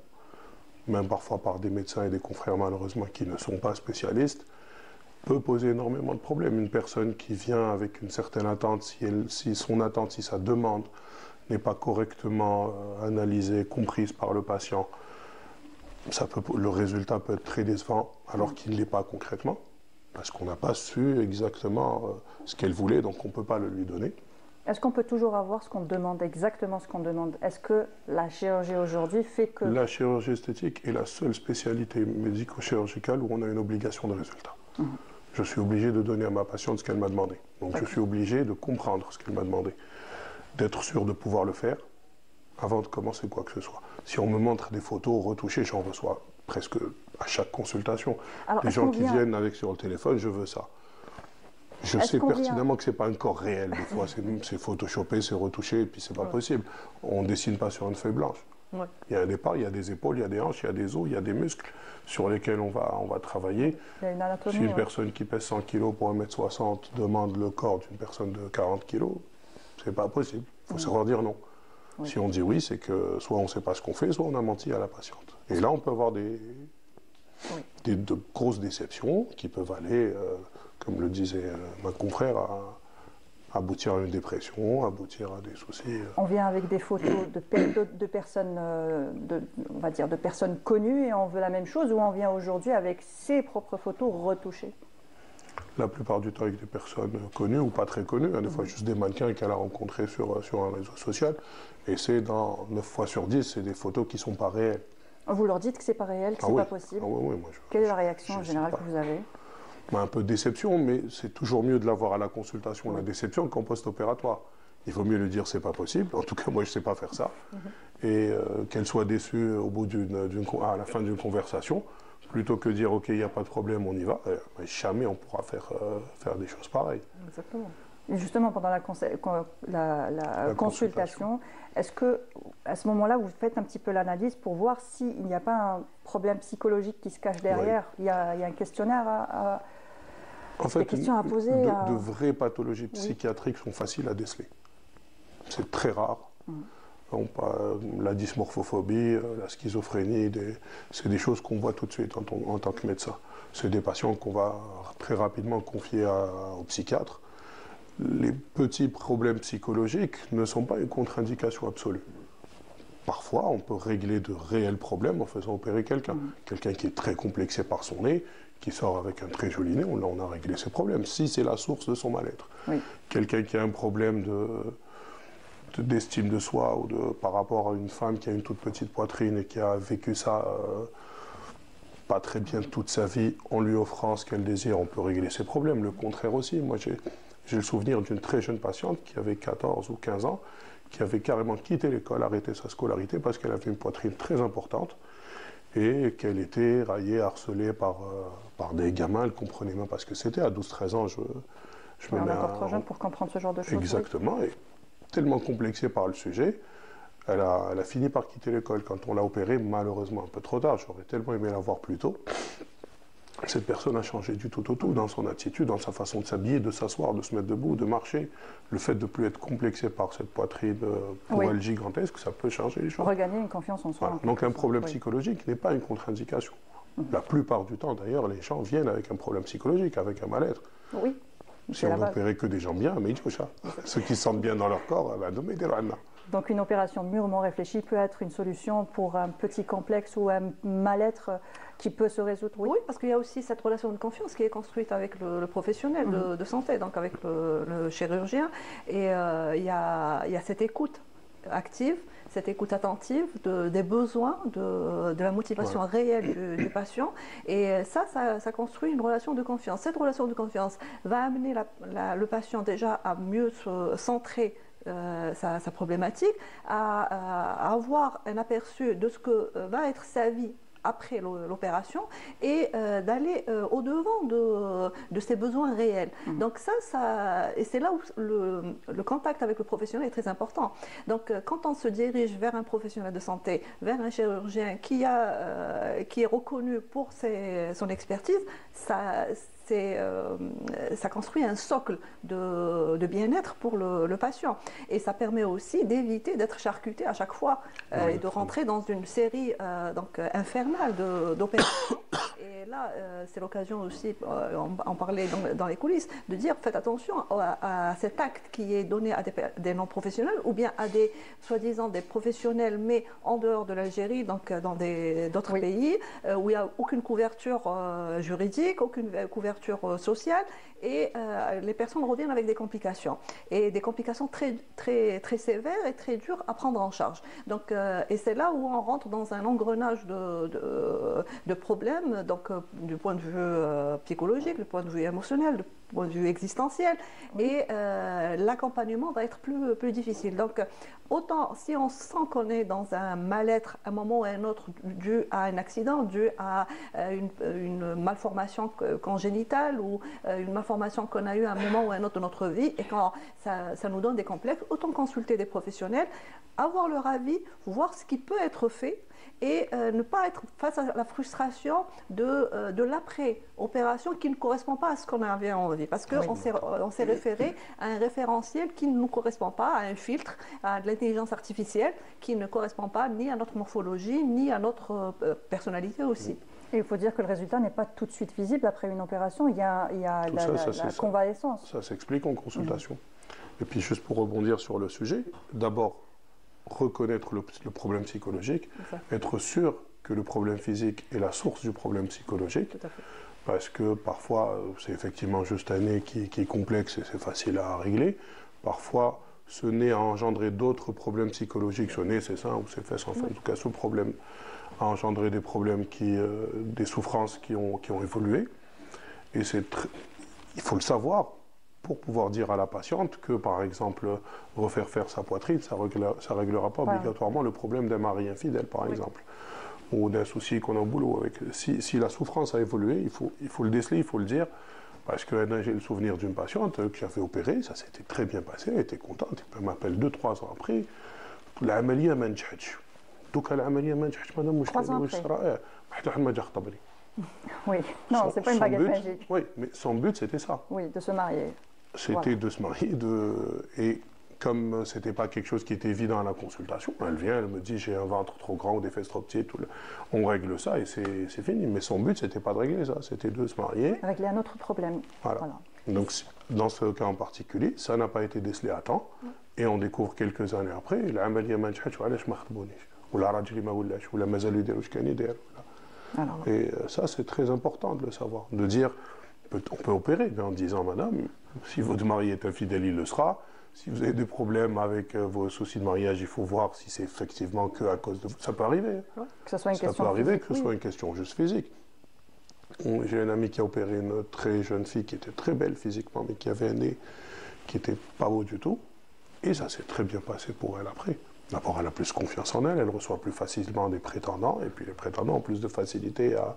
même parfois par des médecins et des confrères malheureusement qui ne sont pas spécialistes, peut poser énormément de problèmes. Une personne qui vient avec une certaine attente, si son attente, si sa demande n'est pas correctement analysée, comprise par le patient, le résultat peut être très décevant alors qu'il ne l'est pas concrètement, parce qu'on n'a pas su exactement ce qu'elle voulait, donc on ne peut pas le lui donner. Est-ce qu'on peut toujours avoir ce qu'on demande, exactement ce qu'on demande? Est-ce que la chirurgie aujourd'hui fait que... La chirurgie esthétique est la seule spécialité médico-chirurgicale où on a une obligation de résultat. Je suis obligé de donner à ma patiente ce qu'elle m'a demandé. Donc je suis obligé de comprendre ce qu'elle m'a demandé, d'être sûr de pouvoir le faire avant de commencer quoi que ce soit. Si on me montre des photos retouchées, j'en reçois presque à chaque consultation. Alors, des gens qui viennent avec sur le téléphone, je veux ça. Je sais pertinemment que ce n'est pas un corps réel. Des fois, c'est photoshopé, c'est retouché, et puis c'est pas possible. On ne dessine pas sur une feuille blanche. Ouais. Il y a un départ, il y a des épaules, il y a des hanches, il y a des os, il y a des muscles sur lesquels on va travailler. Il y a une anatomie, si une personne qui pèse 100 kg pour 1m60 demande le corps d'une personne de 40 kg, c'est pas possible. Il faut savoir dire non. Oui. Si on dit oui, c'est que soit on ne sait pas ce qu'on fait, soit on a menti à la patiente. Et là, on peut avoir de grosses déceptions qui peuvent aller, comme le disait ma confrère, à aboutir à une dépression, aboutir à des soucis. On vient avec des photos de personnes, on va dire, de personnes connues et on veut la même chose, ou on vient aujourd'hui avec ses propres photos retouchées? La plupart du temps avec des personnes connues ou pas très connues, des fois juste des mannequins qu'elle a rencontrés sur un réseau social, et c'est dans 9 fois sur 10, c'est des photos qui ne sont pas réelles. Vous leur dites que c'est pas réel, que c'est pas possible? Oui, quelle est la réaction en général que vous avez? Un peu de déception, mais c'est toujours mieux de l'avoir à la consultation, la déception, qu'en post-opératoire. Il vaut mieux lui dire c'est pas possible, en tout cas moi je ne sais pas faire ça, et qu'elle soit déçue à la fin d'une conversation, plutôt que dire ok il n'y a pas de problème, on y va, mais jamais on pourra faire des choses pareilles. Exactement. Et justement pendant la consultation, est-ce que à ce moment-là vous faites un petit peu l'analyse pour voir s'il n'y a pas un problème psychologique qui se cache derrière? Il y a un questionnaire des questions à poser. De vraies pathologies psychiatriques sont faciles à déceler. C'est très rare. La dysmorphophobie, la schizophrénie, c'est des choses qu'on voit tout de suite en tant que médecin. C'est des patients qu'on va très rapidement confier au psychiatre. Les petits problèmes psychologiques ne sont pas une contre-indication absolue. Parfois, on peut régler de réels problèmes en faisant opérer quelqu'un. Quelqu'un qui est très complexé par son nez, qui sort avec un très joli nez, on a réglé ses problèmes, si c'est la source de son mal-être. Quelqu'un qui a un problème d'estime de soi ou par rapport à une femme qui a une toute petite poitrine et qui a vécu ça pas très bien toute sa vie, en lui offrant ce qu'elle désire, on peut régler ses problèmes. Le contraire aussi. Moi, j'ai le souvenir d'une très jeune patiente qui avait 14 ou 15 ans, qui avait carrément quitté l'école, arrêté sa scolarité parce qu'elle avait une poitrine très importante et qu'elle était raillée, harcelée par des gamins. Elle ne comprenait même pas ce que c'était. À 12-13 ans, je me mets encore trop jeune pour comprendre ce genre de choses. Exactement. Et tellement complexée par le sujet, elle a fini par quitter l'école. Quand on l'a opérée, malheureusement un peu trop tard, j'aurais tellement aimé la voir plus tôt. Cette personne a changé du tout au tout dans son attitude, dans sa façon de s'habiller, de s'asseoir, de se mettre debout, de marcher. Le fait de ne plus être complexé par cette poitrine pour elle gigantesque, ça peut changer les choses. Regagner une confiance en soi. Voilà. Donc un problème psychologique n'est pas une contre-indication. La plupart du temps, d'ailleurs, les gens viennent avec un problème psychologique, avec un mal-être. Oui. Si on n'opérait que des gens bien, mais ceux qui se sentent bien dans leur corps, donc une opération mûrement réfléchie peut être une solution pour un petit complexe ou un mal-être qui peut se résoudre. Oui, parce qu'il y a aussi cette relation de confiance qui est construite avec le professionnel de santé, donc avec le chirurgien. Et il y a cette écoute active, cette écoute attentive des besoins, de la motivation réelle du patient. Et ça construit une relation de confiance. Cette relation de confiance va amener le patient déjà à mieux se centrer sa problématique, à avoir un aperçu de ce que va être sa vie après l'opération et d'aller au-devant de ses besoins réels. Donc et c'est là où le contact avec le professionnel est très important. Donc quand on se dirige vers un professionnel de santé, vers un chirurgien qui est reconnu pour son expertise, ça construit un socle de bien-être pour le patient. Et ça permet aussi d'éviter d'être charcuté à chaque fois et de rentrer dans une série infernale d'opérations. Et là, c'est l'occasion aussi, on parlait dans les coulisses, de dire faites attention à cet acte qui est donné à des non-professionnels ou bien à des, soi-disant, des professionnels, mais en dehors de l'Algérie, donc dans d'autres pays, où il n'y a aucune couverture juridique, aucune couverture sociale, et les personnes reviennent avec des complications, et des complications très, très, très sévères et très dures à prendre en charge. Donc, et c'est là où on rentre dans un engrenage de problèmes, donc du point de vue psychologique, du point de vue émotionnel, du point de vue existentiel, et l'accompagnement va être plus difficile. Donc, autant si on sent qu'on est dans un mal-être à un moment ou à un autre dû à un accident, dû à une malformation congénitale ou une malformation qu'on a eue à un moment ou à un autre de notre vie, et quand ça nous donne des complexes, autant consulter des professionnels, avoir leur avis, voir ce qui peut être fait, et ne pas être face à la frustration de l'après-opération qui ne correspond pas à ce qu'on avait envie. Parce qu'on s'est référé à un référentiel qui ne nous correspond pas, à un filtre, à de l'intelligence artificielle qui ne correspond pas ni à notre morphologie, ni à notre personnalité aussi. Et il faut dire que le résultat n'est pas tout de suite visible après une opération, il y a la convalescence. Ça s'explique en consultation. Et puis juste pour rebondir sur le sujet, d'abord, reconnaître le problème psychologique, être sûr que le problème physique est la source du problème psychologique, parce que parfois c'est effectivement juste un nez qui est complexe et c'est facile à régler. Parfois ce nez a engendré d'autres problèmes psychologiques, ce nez c'est ça, ou c'est fesses, enfin, en tout cas ce problème a engendré des problèmes, des souffrances qui ont évolué. Et il faut le savoir pour pouvoir dire à la patiente que, par exemple, refaire faire sa poitrine, ça ne réglera pas obligatoirement le problème d'un mari infidèle, par exemple, ou d'un souci qu'on a au boulot. Si la souffrance a évolué, il faut le déceler, il faut le dire, parce que j'ai le souvenir d'une patiente que j'avais opérée, ça s'était très bien passé, elle était contente, elle m'appelle 2-3 ans après, la amalia ma نجحتش. Donc la amalia ma نجحتش, madame, 3 ans après. Oui, non, c'est pas une baguette magique. Oui, mais son but c'était ça. Oui, de se marier. C'était de se marier, et comme ce n'était pas quelque chose qui était évident à la consultation, elle vient, elle me dit j'ai un ventre trop grand ou des fesses trop petites, on règle ça et c'est fini. Mais son but, c'était pas de régler ça, c'était de se marier. Régler un autre problème. Voilà. Donc dans ce cas en particulier, ça n'a pas été décelé à temps, et on découvre quelques années après, et ça c'est très important de le savoir, de dire on peut opérer, mais en disant madame, si votre mari est infidèle, il le sera. Si vous avez des problèmes avec vos soucis de mariage, il faut voir si c'est effectivement que à cause de vous. Ça peut arriver. Que ce soit une question ça peut arriver physique, que ce soit une question juste physique. J'ai un ami qui a opéré une très jeune fille qui était très belle physiquement, mais qui avait un nez qui n'était pas beau du tout. Et ça s'est très bien passé pour elle après. D'abord, elle a plus confiance en elle, elle reçoit plus facilement des prétendants, et puis les prétendants ont plus de facilité à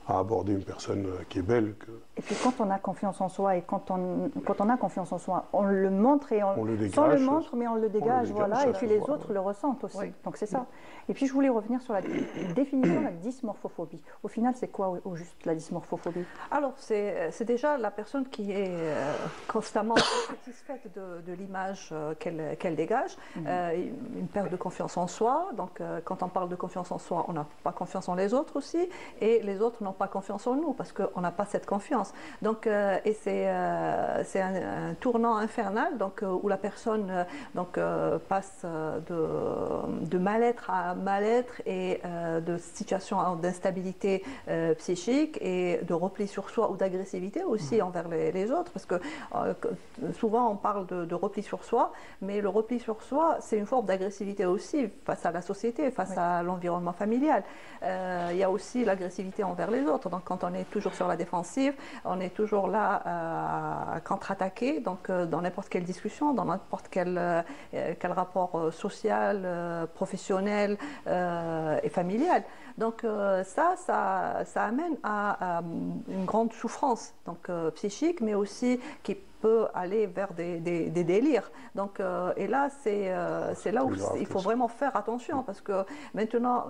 aborder une personne qui est belle. Et puis quand on a confiance en soi, et quand on a confiance en soi, on le montre, et on le dégage, sans le montre, mais on le dégage, voilà, et puis les voilà. autres le ressentent aussi. Donc c'est ça. Et puis je voulais revenir sur la définition de la dysmorphophobie. Au final, c'est quoi au juste la dysmorphophobie? Alors c'est déjà la personne qui est constamment satisfaite de l'image qu'elle dégage, une perte de confiance en soi. Donc quand on parle de confiance en soi, on n'a pas confiance en les autres aussi, et les autres n'ont pas confiance en nous parce qu'on n'a pas cette confiance. Donc, et c'est un tournant infernal, donc, où la personne passe de mal-être à mal-être, et de situation d'instabilité psychique et de repli sur soi ou d'agressivité aussi envers les autres, parce que souvent on parle de repli sur soi, mais le repli sur soi, c'est une forme d'agressivité aussi face à la société, face à l'environnement familial. Il y a aussi l'agressivité envers les autres. Donc quand on est toujours sur la défensive, on est toujours là à contre-attaquer, donc dans n'importe quelle discussion, dans n'importe quel rapport social, professionnel et familial. Donc ça amène à une grande souffrance, donc psychique, mais aussi qui peut aller vers des délires. Donc, et là, c'est là où il faut vraiment faire attention, parce que maintenant,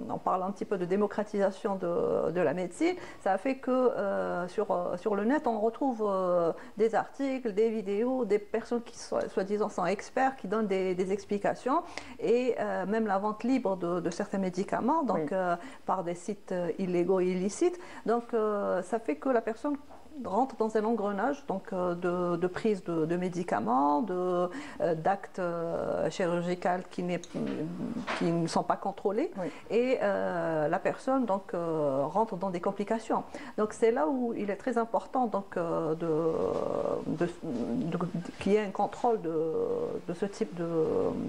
on parle un petit peu de démocratisation de la médecine. Ça a fait que sur le net, on retrouve des articles, des vidéos, des personnes qui soi-disant sont experts, qui donnent des explications, et même la vente libre de certains médicaments, donc par des sites illégaux et illicites. Donc, ça fait que la personne rentre dans un engrenage donc, de prise de médicaments, d'actes chirurgicaux qui ne sont pas contrôlés, et la personne donc, rentre dans des complications. Donc c'est là où il est très important donc, qu'il y ait un contrôle de ce type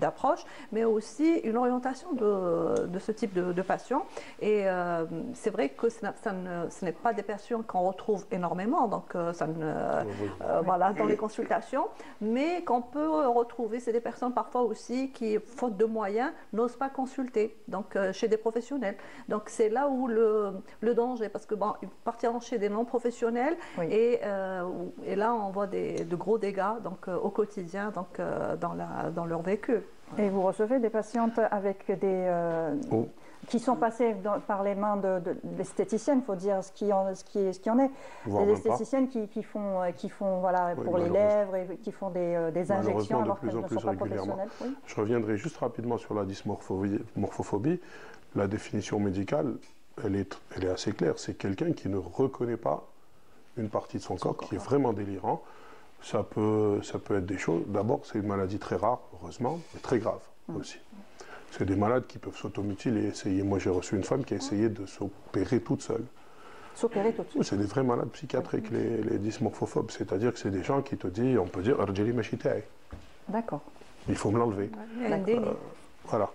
d'approche, mais aussi une orientation de ce type de patients. Et c'est vrai que ce n'est pas des patients qu'on retrouve énormément, donc voilà, dans les consultations, mais qu'on peut retrouver, c'est des personnes parfois aussi qui, faute de moyens, n'osent pas consulter, donc chez des professionnels. Donc c'est là où le danger, parce que bon, partir chez des non-professionnels, et là on voit de gros dégâts donc, au quotidien, donc, dans leur vécu. Et vous recevez des patientes avec qui sont passées par les mains de l'esthéticienne, il faut dire ce qui en est. Des esthéticiennes qui font voilà, pour les lèvres, et qui font des injections alors qu'elles ne sont pas professionnelles. Oui. Je reviendrai juste rapidement sur la dysmorphophobie. La définition médicale, elle est assez claire. C'est quelqu'un qui ne reconnaît pas une partie de son corps, qui est vraiment délirant. Ça peut être des choses. D'abord, c'est une maladie très rare, heureusement, mais très grave aussi. C'est des malades qui peuvent s'automutiler et essayer. Moi, j'ai reçu une femme qui a essayé de s'opérer toute seule. S'opérer toute seule? C'est des vrais malades psychiatriques, les dysmorphophobes. C'est-à-dire que c'est des gens qui te disent, on peut dire, Arjali Machitaï. D'accord. Il faut me l'enlever. Voilà.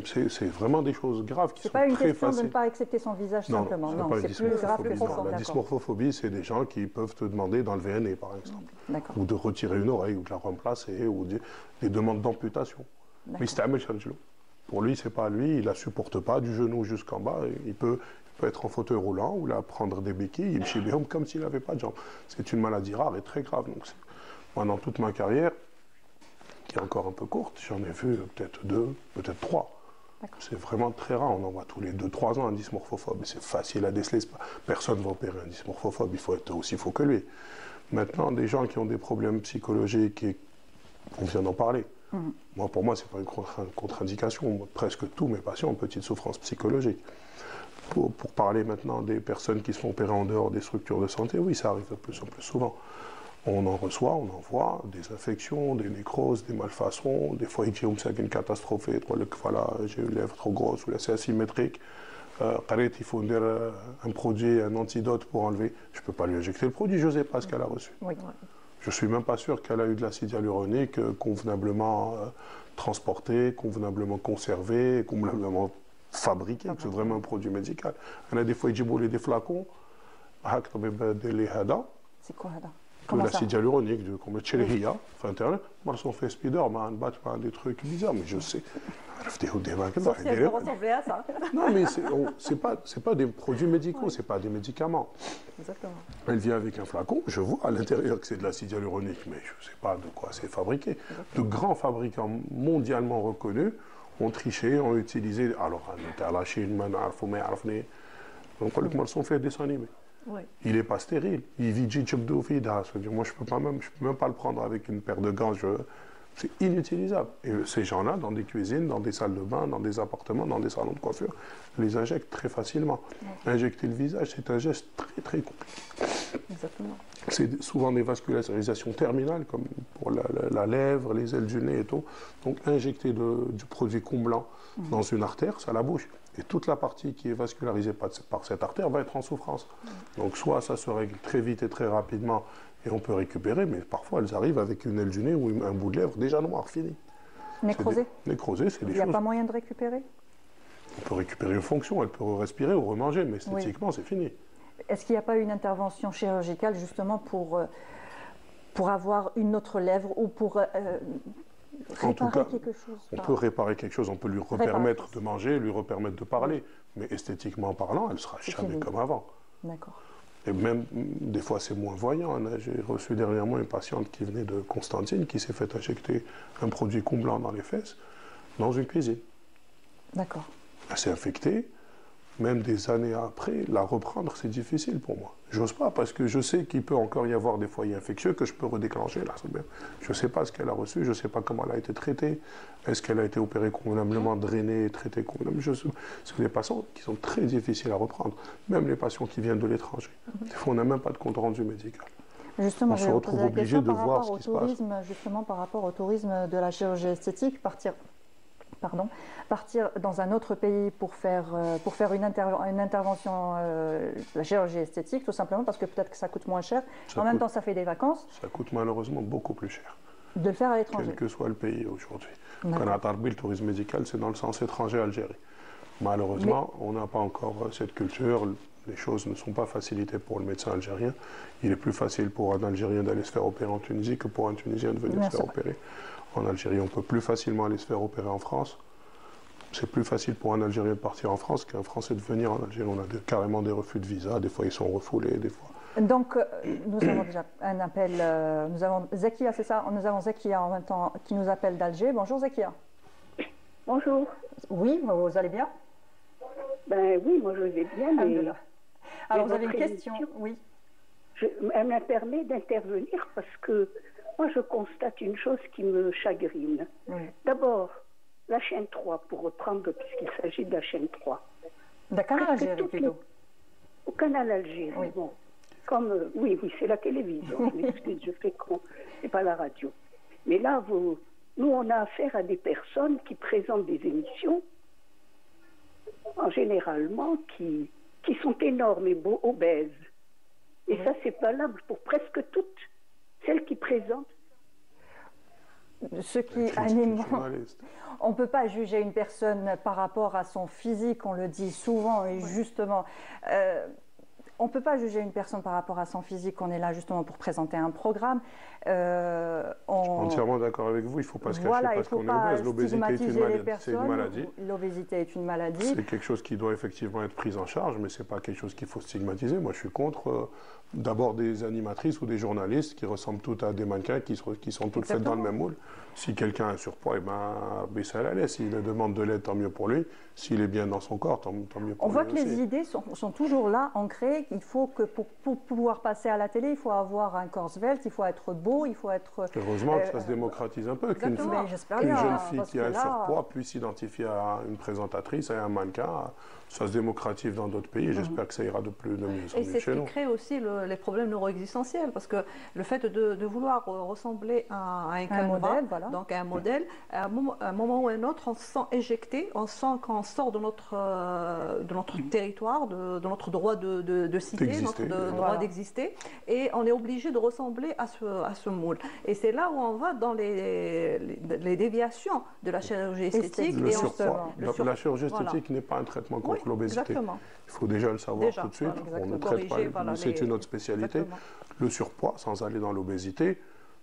C'est vraiment des choses graves qui sont très faciles. C'est pas une question de ne pas accepter son visage simplement. Non, c'est plus grave que ça. La dysmorphophobie, c'est des gens qui peuvent te demander d'enlever un nez, par exemple. Ou de retirer une oreille, ou de la remplacer, ou des demandes d'amputation. Mais c'est un méchant. Pour lui, c'est pas lui, il la supporte pas du genou jusqu'en bas. Il peut être en fauteuil roulant ou là prendre des béquilles, il chie comme s'il n'avait pas de jambes. C'est une maladie rare et très grave. Donc, moi, dans toute ma carrière, qui est encore un peu courte, j'en ai vu peut-être 2, peut-être 3. C'est vraiment très rare. On en voit tous les 2-3 ans un dysmorphophobe. C'est facile à déceler. Personne ne va opérer un dysmorphophobe. Il faut être aussi faux que lui. Maintenant, des gens qui ont des problèmes psychologiques, on vient d'en parler. Moi, pour moi, ce n'est pas une contre-indication. Presque tous mes patients ont une petite souffrance psychologique. Pour parler maintenant des personnes qui se font opérer en dehors des structures de santé, oui, ça arrive de plus en plus souvent. On en reçoit, on en voit des infections, des nécroses, des malfaçons. Des fois, il y a une catastrophe, voilà, j'ai une lèvre trop grosse ou là, c'est asymétrique. Il faut un produit, un antidote pour enlever. Je ne peux pas lui injecter le produit, je ne sais pas ce qu'elle a reçu. Je ne suis même pas sûr qu'elle a eu de l'acide hyaluronique convenablement transporté, convenablement conservé, convenablement fabriqué. C'est vraiment un produit médical. Il y a des fois, ils des flacons. C'est quoi ça? De l'acide hyaluronique, comme le tchéléria, enfin internet. Moi, ils ont fait spider, des trucs bizarres, mais je sais. Ça ressemblait à ça. Non, mais c'est pas des produits médicaux, c'est pas des médicaments. Exactement. Elle vient avec un flacon, je vois à l'intérieur que c'est de l'acide hyaluronique, mais je ne sais pas de quoi c'est fabriqué. De grands fabricants mondialement reconnus ont triché, ont utilisé. Alors, la Chine, donc, ils sont fait des animés. Il n'est pas stérile. Il vit moi, je peux même pas le prendre avec une paire de gants. C'est inutilisable. Et ces gens-là, dans des cuisines, dans des salles de bain, dans des appartements, dans des salons de coiffure, les injectent très facilement. Injecter le visage, c'est un geste très, très compliqué. Exactement. C'est souvent des vascularisations terminales, comme pour la lèvre, les ailes du nez et tout. Donc, injecter du produit comblant dans une artère, ça la bouche. Et toute la partie qui est vascularisée par cette artère va être en souffrance. Donc, soit ça se règle très vite et très rapidement, et on peut récupérer, mais parfois elles arrivent avec une aile du nez ou un bout de lèvre déjà noir, fini. Nécrosé? Nécrosé, c'est des choses... Il n'y a pas moyen de récupérer? On peut récupérer une fonction, elle peut respirer ou remanger, mais esthétiquement, c'est fini. Est-ce qu'il n'y a pas une intervention chirurgicale justement pour avoir une autre lèvre ou pour réparer quelque chose? On peut réparer quelque chose, on peut lui repermettre de manger, lui repermettre de parler, mais esthétiquement parlant, elle ne sera jamais comme avant. D'accord. Et même, des fois, c'est moins voyant. J'ai reçu dernièrement une patiente qui venait de Constantine, qui s'est fait injecter un produit comblant dans les fesses, dans une cuisine. D'accord. Elle s'est infectée. Même des années après, la reprendre, c'est difficile pour moi. J'ose pas, parce que je sais qu'il peut encore y avoir des foyers infectieux que je peux redéclencher. Là, je ne sais pas ce qu'elle a reçu, je ne sais pas comment elle a été traitée. Est-ce qu'elle a été opérée convenablement, drainée, traitée convenablement? C'est des patients qui sont très difficiles à reprendre. Même les patients qui viennent de l'étranger. Des fois, on n'a même pas de compte rendu médical. Justement, on se retrouve obligé de voir ce qui se passe. Justement, par rapport au tourisme de la chirurgie esthétique, partir dans un autre pays pour faire une intervention, la chirurgie esthétique, tout simplement parce que peut-être que ça coûte moins cher. En même temps, ça fait des vacances. Ça coûte malheureusement beaucoup plus cher. De le faire à l'étranger. Quel que soit le pays aujourd'hui. Quand on a Tarbi, le tourisme médical, c'est dans le sens étranger-Algérie. Malheureusement, on n'a pas encore cette culture. Les choses ne sont pas facilitées pour le médecin algérien. Il est plus facile pour un Algérien d'aller se faire opérer en Tunisie que pour un Tunisien de venir se faire opérer en Algérie. On peut plus facilement aller se faire opérer en France. C'est plus facile pour un Algérien de partir en France qu'un Français de venir en Algérie. On a carrément des refus de visa. Des fois, ils sont refoulés. Des fois. Donc, nous avons déjà un appel. Nous avons Zakia, c'est ça? Nous avons Zakia en même temps qui nous appelle d'Alger. Bonjour Zakia. Bonjour. Oui, vous allez bien? Ben oui, moi je vais bien. Mais alors, vous avez une question? Oui. Elle me permet d'intervenir parce que moi je constate une chose qui me chagrine. Oui. D'abord, la chaîne 3, pour reprendre, puisqu'il s'agit de la chaîne 3. De Canal Algérie plutôt. Au Canal Algérie, oui. Bon. Comme, oui, c'est la télévision. Je m'excuse, je fais con, c'est pas la radio. Mais là, nous, on a affaire à des personnes qui présentent des émissions, généralement, qui sont énormes et obèses. Et ça, c'est valable pour presque toutes celles qui présentent. Ce qui anime. On ne peut pas juger une personne par rapport à son physique, on le dit souvent et justement. On ne peut pas juger une personne par rapport à son physique, on est là justement pour présenter un programme. Je suis entièrement d'accord avec vous, il ne faut pas se cacher parce qu'on est obèse. L'obésité est une maladie. L'obésité est une maladie. C'est quelque chose qui doit effectivement être pris en charge, mais ce n'est pas quelque chose qu'il faut stigmatiser. Moi, je suis contre d'abord des animatrices ou des journalistes qui ressemblent toutes à des mannequins qui sont toutes faites dans le même moule. Si quelqu'un a un surpoids, ça allait. S'il demande de l'aide, tant mieux pour lui. S'il est bien dans son corps, tant mieux pour lui. On voit que les idées sont toujours là, ancrées. Il faut que pour pouvoir passer à la télé, il faut avoir un corps svelte, il faut être beau, il faut être... Heureusement que ça se démocratise un peu, qu'une jeune fille qui a un surpoids puisse s'identifier à une présentatrice, à un mannequin. Ça se démocratise dans d'autres pays. J'espère que ça ira de mieux en mieux chez nous. Et c'est ce qui crée aussi les problèmes neuroexistentiels, parce que le fait de vouloir ressembler à un modèle, voilà. Donc à un modèle, à un moment ou à un autre, on se sent éjecté, on sent qu'on sort de notre territoire, de notre droit de citer, notre droit d'exister, et on est obligé de ressembler à ce moule. Et c'est là où on va dans les déviations de la chirurgie esthétique. Le surpoids. La chirurgie esthétique n'est pas un traitement contre l'obésité. Il faut déjà le savoir tout de suite. On ne traite pas, c'est une autre spécialité. Exactement. Le surpoids, sans aller dans l'obésité,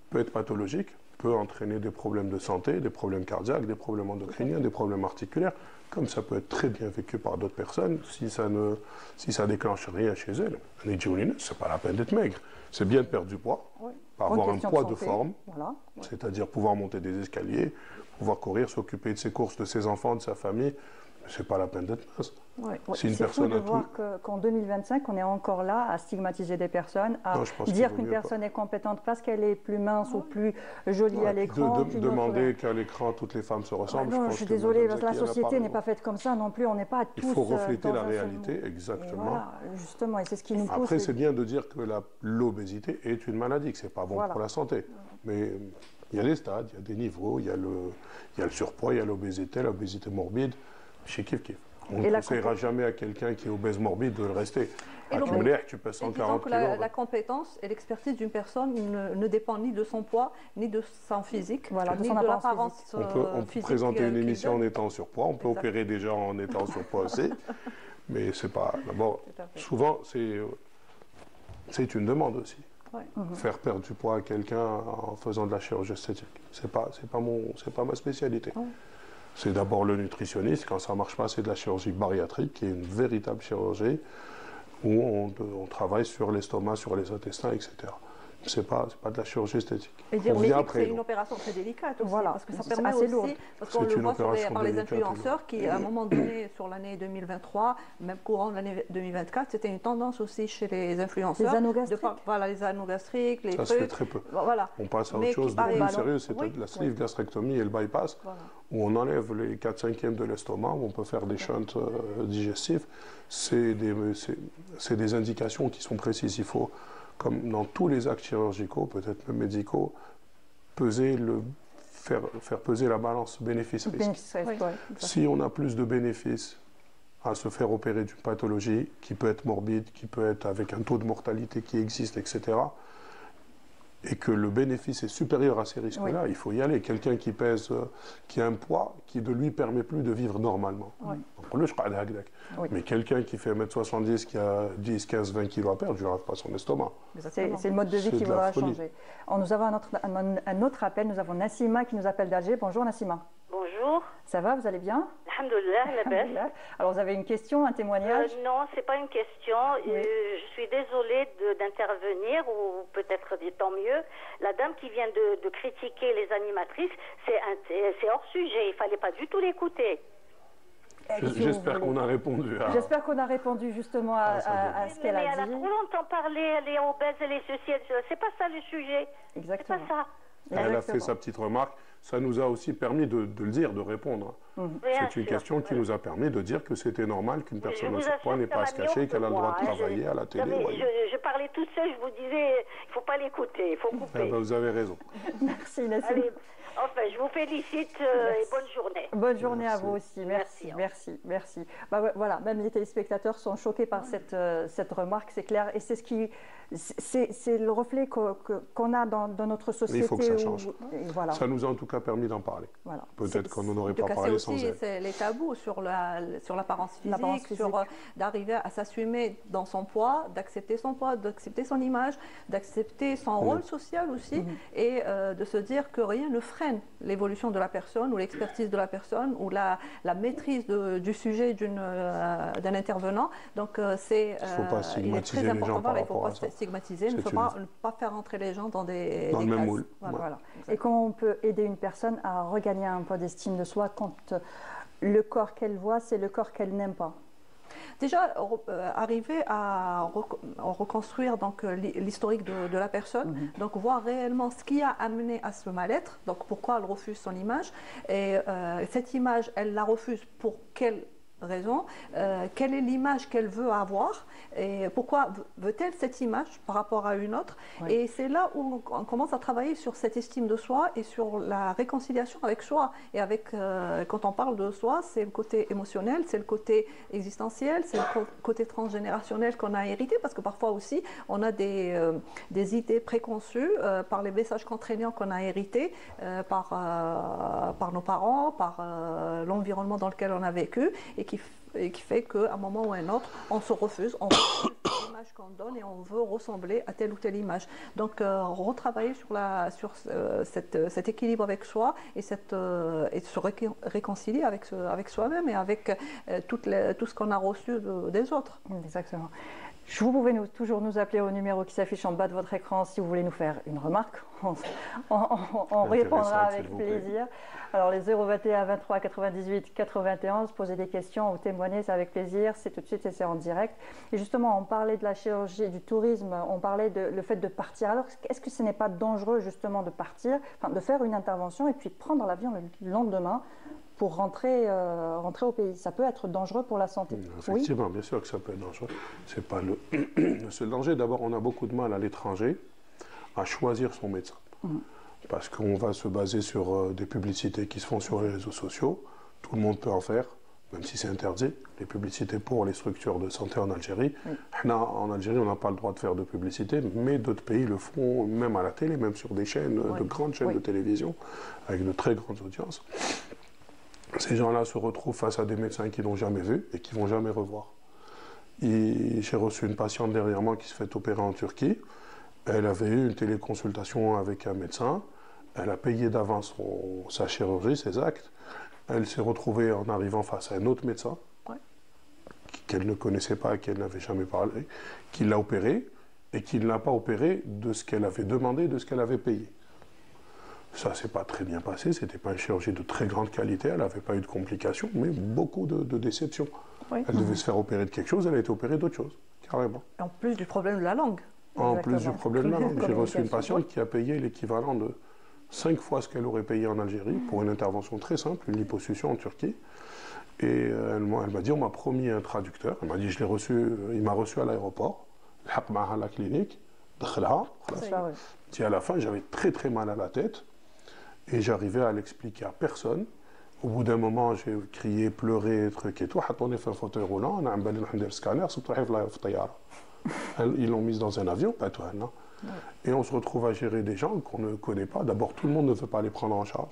peut être pathologique, peut entraîner des problèmes de santé, des problèmes cardiaques, des problèmes endocriniens, des problèmes articulaires, comme ça peut être très bien vécu par d'autres personnes si ça déclenche rien chez elles. Ce n'est pas la peine d'être maigre. C'est bien de perdre du poids, avoir un poids de forme, c'est-à-dire pouvoir monter des escaliers, pouvoir courir, s'occuper de ses courses, de ses enfants, de sa famille. C'est pas la peine d'être mince. C'est fou de voir qu'en 2025, on est encore là à stigmatiser des personnes, à dire qu'une personne est compétente parce qu'elle est plus mince ou plus jolie à l'écran. Demander qu'à l'écran, toutes les femmes se ressemblent. Je suis désolée, la société n'est pas faite comme ça non plus. On n'est pas tous. Il faut refléter la réalité, exactement. Voilà, justement, et c'est ce qui nous pousse. Après, c'est bien de dire que l'obésité est une maladie, que c'est pas bon pour la santé. Mais il y a des stades, il y a des niveaux, il y a le surpoids, il y a l'obésité morbide. Chez Kif Kif. On ne conseillera jamais à quelqu'un qui est obèse morbide de le rester. Tu pèses 140 kg. La compétence et l'expertise d'une personne ne dépend ni de son poids, ni de son physique, ni de l'apparence physique. On peut présenter une émission en étant en surpoids, on peut opérer des gens en étant en surpoids aussi. Mais c'est pas... D'abord, souvent, c'est une demande aussi. Faire perdre du poids à quelqu'un en faisant de la chirurgie esthétique. C'est pas ma spécialité. C'est d'abord le nutritionniste. Quand ça ne marche pas, c'est de la chirurgie bariatrique, qui est une véritable chirurgie où on travaille sur l'estomac, sur les intestins, etc. C'est pas de la chirurgie esthétique. Et diagnostic, c'est une opération très délicate aussi, voilà, parce que ça permet aussi, parce qu'on le voit par les influenceurs qui, à un moment donné, sur l'année 2023, même courant de l'année 2024, c'était une tendance aussi chez les influenceurs. Les anneaux gastriques. Voilà, les anneaux gastriques, les ça se fait très peu. Voilà. On passe à autre chose de plus sérieux, c'est la sleeve gastrectomie et le bypass, où on enlève les 4/5 de l'estomac, où on peut faire des shunts digestifs. C'est des indications qui sont précises. Il faut, comme dans tous les actes chirurgicaux, peut-être même médicaux, faire peser la balance bénéfice-risque. Si on a plus de bénéfices à se faire opérer d'une pathologie qui peut être morbide, qui peut être avec un taux de mortalité qui existe, etc., et que le bénéfice est supérieur à ces risques-là, il faut y aller. Quelqu'un qui pèse, qui a un poids qui ne lui permet plus de vivre normalement. Mais quelqu'un qui fait 1m70, qui a 10, 15, 20 kilos à perdre, je ne rêve pas son estomac. C'est le mode de vie qui va changer. Nous avons un autre appel. Nous avons Nassima qui nous appelle d'Alger. Bonjour Nassima. Bonjour. Ça va, vous allez bien? Alhamdoulilah. Alors vous avez une question, un témoignage? Non, ce n'est pas une question. Je suis désolée d'intervenir, ou peut-être tant mieux. La dame qui vient de critiquer les animatrices, c'est hors sujet. Il ne fallait pas du tout l'écouter. J'espère qu'on a répondu. J'espère qu'on a répondu justement à ce qu'elle a dit. Mais elle a trop longtemps parlé, elle est obèse, elle est ceci, c'est pas ça le sujet. Exactement. C'est pas ça. Elle a fait sa petite remarque. Ça nous a aussi permis de le dire, de répondre. C'est une question qui nous a permis de dire que c'était normal qu'une personne au surpoids n'ait pas à se cacher, qu'elle a le droit de travailler à la télé. Je parlais toute seule, je vous disais, il ne faut pas l'écouter, il faut couper. Vous avez raison. Merci Nassima. Enfin, je vous félicite et bonne journée. Bonne journée à vous aussi. Merci. Voilà, même les téléspectateurs sont choqués par cette remarque, c'est clair. Et c'est le reflet qu'on a dans notre société. Mais il faut que ça change. Voilà. Ça nous a en tout cas permis d'en parler. Voilà. Peut-être qu'on n'en aurait pas parlé sans elle. C'est les tabous sur l'apparence physique, d'arriver à s'assumer dans son poids, d'accepter son poids, d'accepter son image, d'accepter son rôle social aussi, et de se dire que rien ne freine l'évolution de la personne ou l'expertise de la personne ou la maîtrise du sujet d'un intervenant. Donc il est très important, il ne faut pas stigmatiser, il ne faut pas faire entrer les gens dans des le même moule. Voilà. Et comment on peut aider une personne à regagner un peu d'estime de soi quand le corps qu'elle voit, c'est le corps qu'elle n'aime pas? Déjà, arriver à reconstruire l'historique de la personne, donc voir réellement ce qui a amené à ce mal-être, donc pourquoi elle refuse son image, et cette image, elle la refuse pour quelle raison, quelle est l'image qu'elle veut avoir et pourquoi veut-elle cette image par rapport à une autre. Et c'est là où on commence à travailler sur cette estime de soi et sur la réconciliation avec soi. Et quand on parle de soi, c'est le côté émotionnel, c'est le côté existentiel, c'est le côté transgénérationnel qu'on a hérité, parce que parfois aussi on a des idées préconçues par les messages contraignants qu'on a hérités par nos parents, par l'environnement dans lequel on a vécu, et qui fait qu'à un moment ou à un autre, on se refuse, on refuse l'image qu'on donne et on veut ressembler à telle ou telle image. Donc retravailler sur cet équilibre avec soi et se réconcilier avec soi-même et avec tout ce qu'on a reçu des autres. Exactement. Vous pouvez toujours nous appeler au numéro qui s'affiche en bas de votre écran si vous voulez nous faire une remarque. On répondra avec plaisir. Alors les 021 23 98 91, poser des questions ou témoigner, c'est avec plaisir. C'est tout de suite et c'est en direct. Et justement, on parlait de la chirurgie, du tourisme, on parlait de le fait de partir. Alors est-ce que ce n'est pas dangereux justement de partir, de faire une intervention et puis de prendre l'avion le lendemain pour rentrer au pays? Ça peut être dangereux pour la santé. Effectivement, bien sûr que ça peut être dangereux. C'est pas le seul danger. D'abord, on a beaucoup de mal à l'étranger à choisir son médecin. Parce qu'on va se baser sur des publicités qui se font sur les réseaux sociaux. Tout le monde peut en faire, même si c'est interdit. Les publicités pour les structures de santé en Algérie. En Algérie, on n'a pas le droit de faire de publicité, mais d'autres pays le font, même à la télé, même sur des chaînes, de grandes chaînes de télévision, avec de très grandes audiences. Ces gens-là se retrouvent face à des médecins qu'ils n'ont jamais vus et qui ne vont jamais revoir. J'ai reçu une patiente derrière moi qui se fait opérer en Turquie. Elle avait eu une téléconsultation avec un médecin. Elle a payé d'avance sa chirurgie, ses actes. Elle s'est retrouvée en arrivant face à un autre médecin qu'elle ne connaissait pas, qu'elle n'avait jamais parlé, qui l'a opérée et qui ne l'a pas opérée de ce qu'elle avait demandé, de ce qu'elle avait payé. Ça ne s'est pas très bien passé, ce n'était pas une chirurgie de très grande qualité, elle n'avait pas eu de complications, mais beaucoup de déceptions. Oui. Elle devait se faire opérer de quelque chose, elle a été opérée d'autre chose, carrément. En plus du problème de la langue. En plus du problème de la langue. J'ai reçu une patiente qui a payé l'équivalent de 5 fois ce qu'elle aurait payé en Algérie pour une intervention très simple, une liposuction en Turquie. Et elle m'a dit, on m'a promis un traducteur. Elle m'a dit, je l'ai reçu, il m'a reçu à l'aéroport, à la clinique, et à la fin, j'avais très très mal à la tête et j'arrivais à l'expliquer à personne. Au bout d'un moment, j'ai crié, pleuré, truc et tout. On a fait un fauteuil roulant, on a un scanner, ils l'ont mise dans un avion, pas toi, non. Et on se retrouve à gérer des gens qu'on ne connaît pas. D'abord, tout le monde ne veut pas les prendre en charge.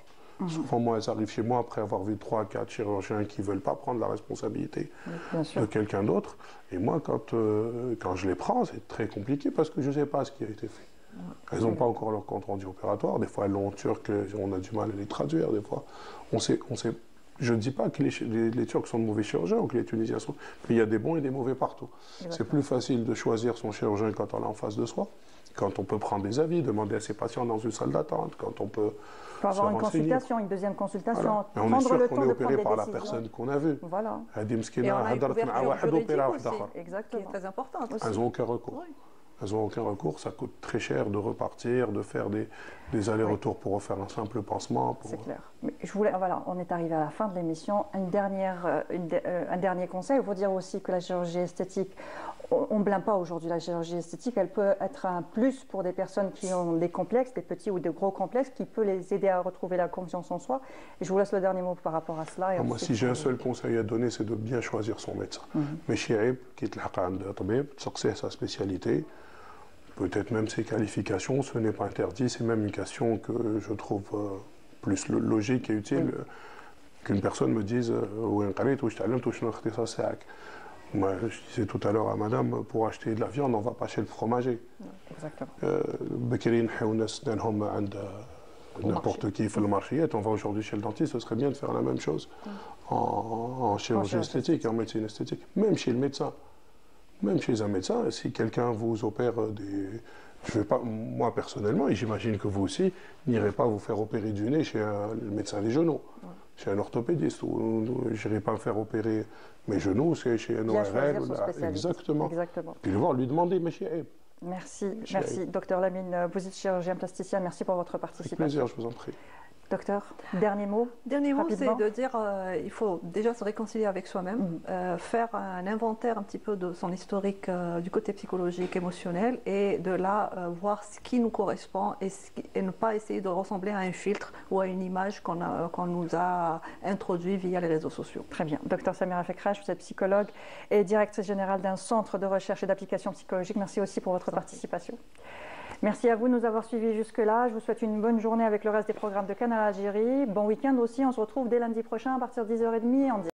Souvent, moi, elles arrivent chez moi après avoir vu 3 à 4 chirurgiens qui ne veulent pas prendre la responsabilité de quelqu'un d'autre. Et moi, quand je les prends, c'est très compliqué parce que je ne sais pas ce qui a été fait. Elles n'ont pas encore leur compte rendu opératoire. Des fois, elles l'ont en turc, on a du mal à les traduire. Des fois, on sait. Je ne dis pas que les Turcs sont de mauvais chirurgiens ou que les Tunisiens sont. Mais il y a des bons et des mauvais partout. C'est plus facile de choisir son chirurgien quand on est en face de soi, quand on peut prendre des avis, demander à ses patients dans une salle d'attente, quand on peut. Il faut avoir une consultation, une deuxième consultation. Voilà. On est sûr qu'on est opéré par la personne qu'on a vue. Voilà. Et on a une couverture juridique aussi, exactement. Qui est très importante aussi. Elles n'ont aucun recours. Oui. Elles n'ont aucun recours, ça coûte très cher de repartir, de faire des allers-retours pour refaire un simple pansement. C'est clair. Mais voilà, on est arrivé à la fin de l'émission. Un dernier conseil, il faut dire aussi que la chirurgie esthétique, on ne blâme pas aujourd'hui la chirurgie esthétique, elle peut être un plus pour des personnes qui ont des complexes, des petits ou des gros complexes, qui peut les aider à retrouver la confiance en soi. Et je vous laisse le dernier mot par rapport à cela. Et moi, si j'ai un seul conseil à donner, c'est de bien choisir son médecin. Mais chez qui est sa spécialité, peut-être même ses qualifications, ce n'est pas interdit, c'est même une question que je trouve plus logique et utile qu'une personne me dise moi, je disais tout à l'heure à madame, pour acheter de la viande, on ne va pas chez le fromager. Exactement. N'importe qui fait le marché, on va aujourd'hui chez le dentiste, ce serait bien de faire la même chose en chirurgie esthétique, en médecine esthétique, même chez le médecin. Même chez un médecin, si quelqu'un vous opère je vais pas, moi personnellement, et j'imagine que vous aussi, n'irez pas vous faire opérer du nez chez le médecin des genoux, chez un orthopédiste, ou je n'irai pas me faire opérer mes genoux, c'est chez un ORL. Exactement. Puis le voir, lui demander, mais chez Merci, docteur Lamine Bouzic, chirurgien plasticien, merci pour votre participation. Avec plaisir, je vous en prie. Docteur, dernier mot. Dernier mot, c'est de dire il faut déjà se réconcilier avec soi-même, faire un inventaire un petit peu de son historique du côté psychologique, émotionnel, et de là voir ce qui nous correspond et ne pas essayer de ressembler à un filtre ou à une image qu'on nous a introduit via les réseaux sociaux. Très bien. Docteur Samira Fekrach, vous êtes psychologue et directrice générale d'un centre de recherche et d'application psychologique. Merci aussi pour votre participation. Merci à vous de nous avoir suivis jusque-là. Je vous souhaite une bonne journée avec le reste des programmes de Canal Algérie. Bon week-end aussi. On se retrouve dès lundi prochain à partir de 10h30 en direct.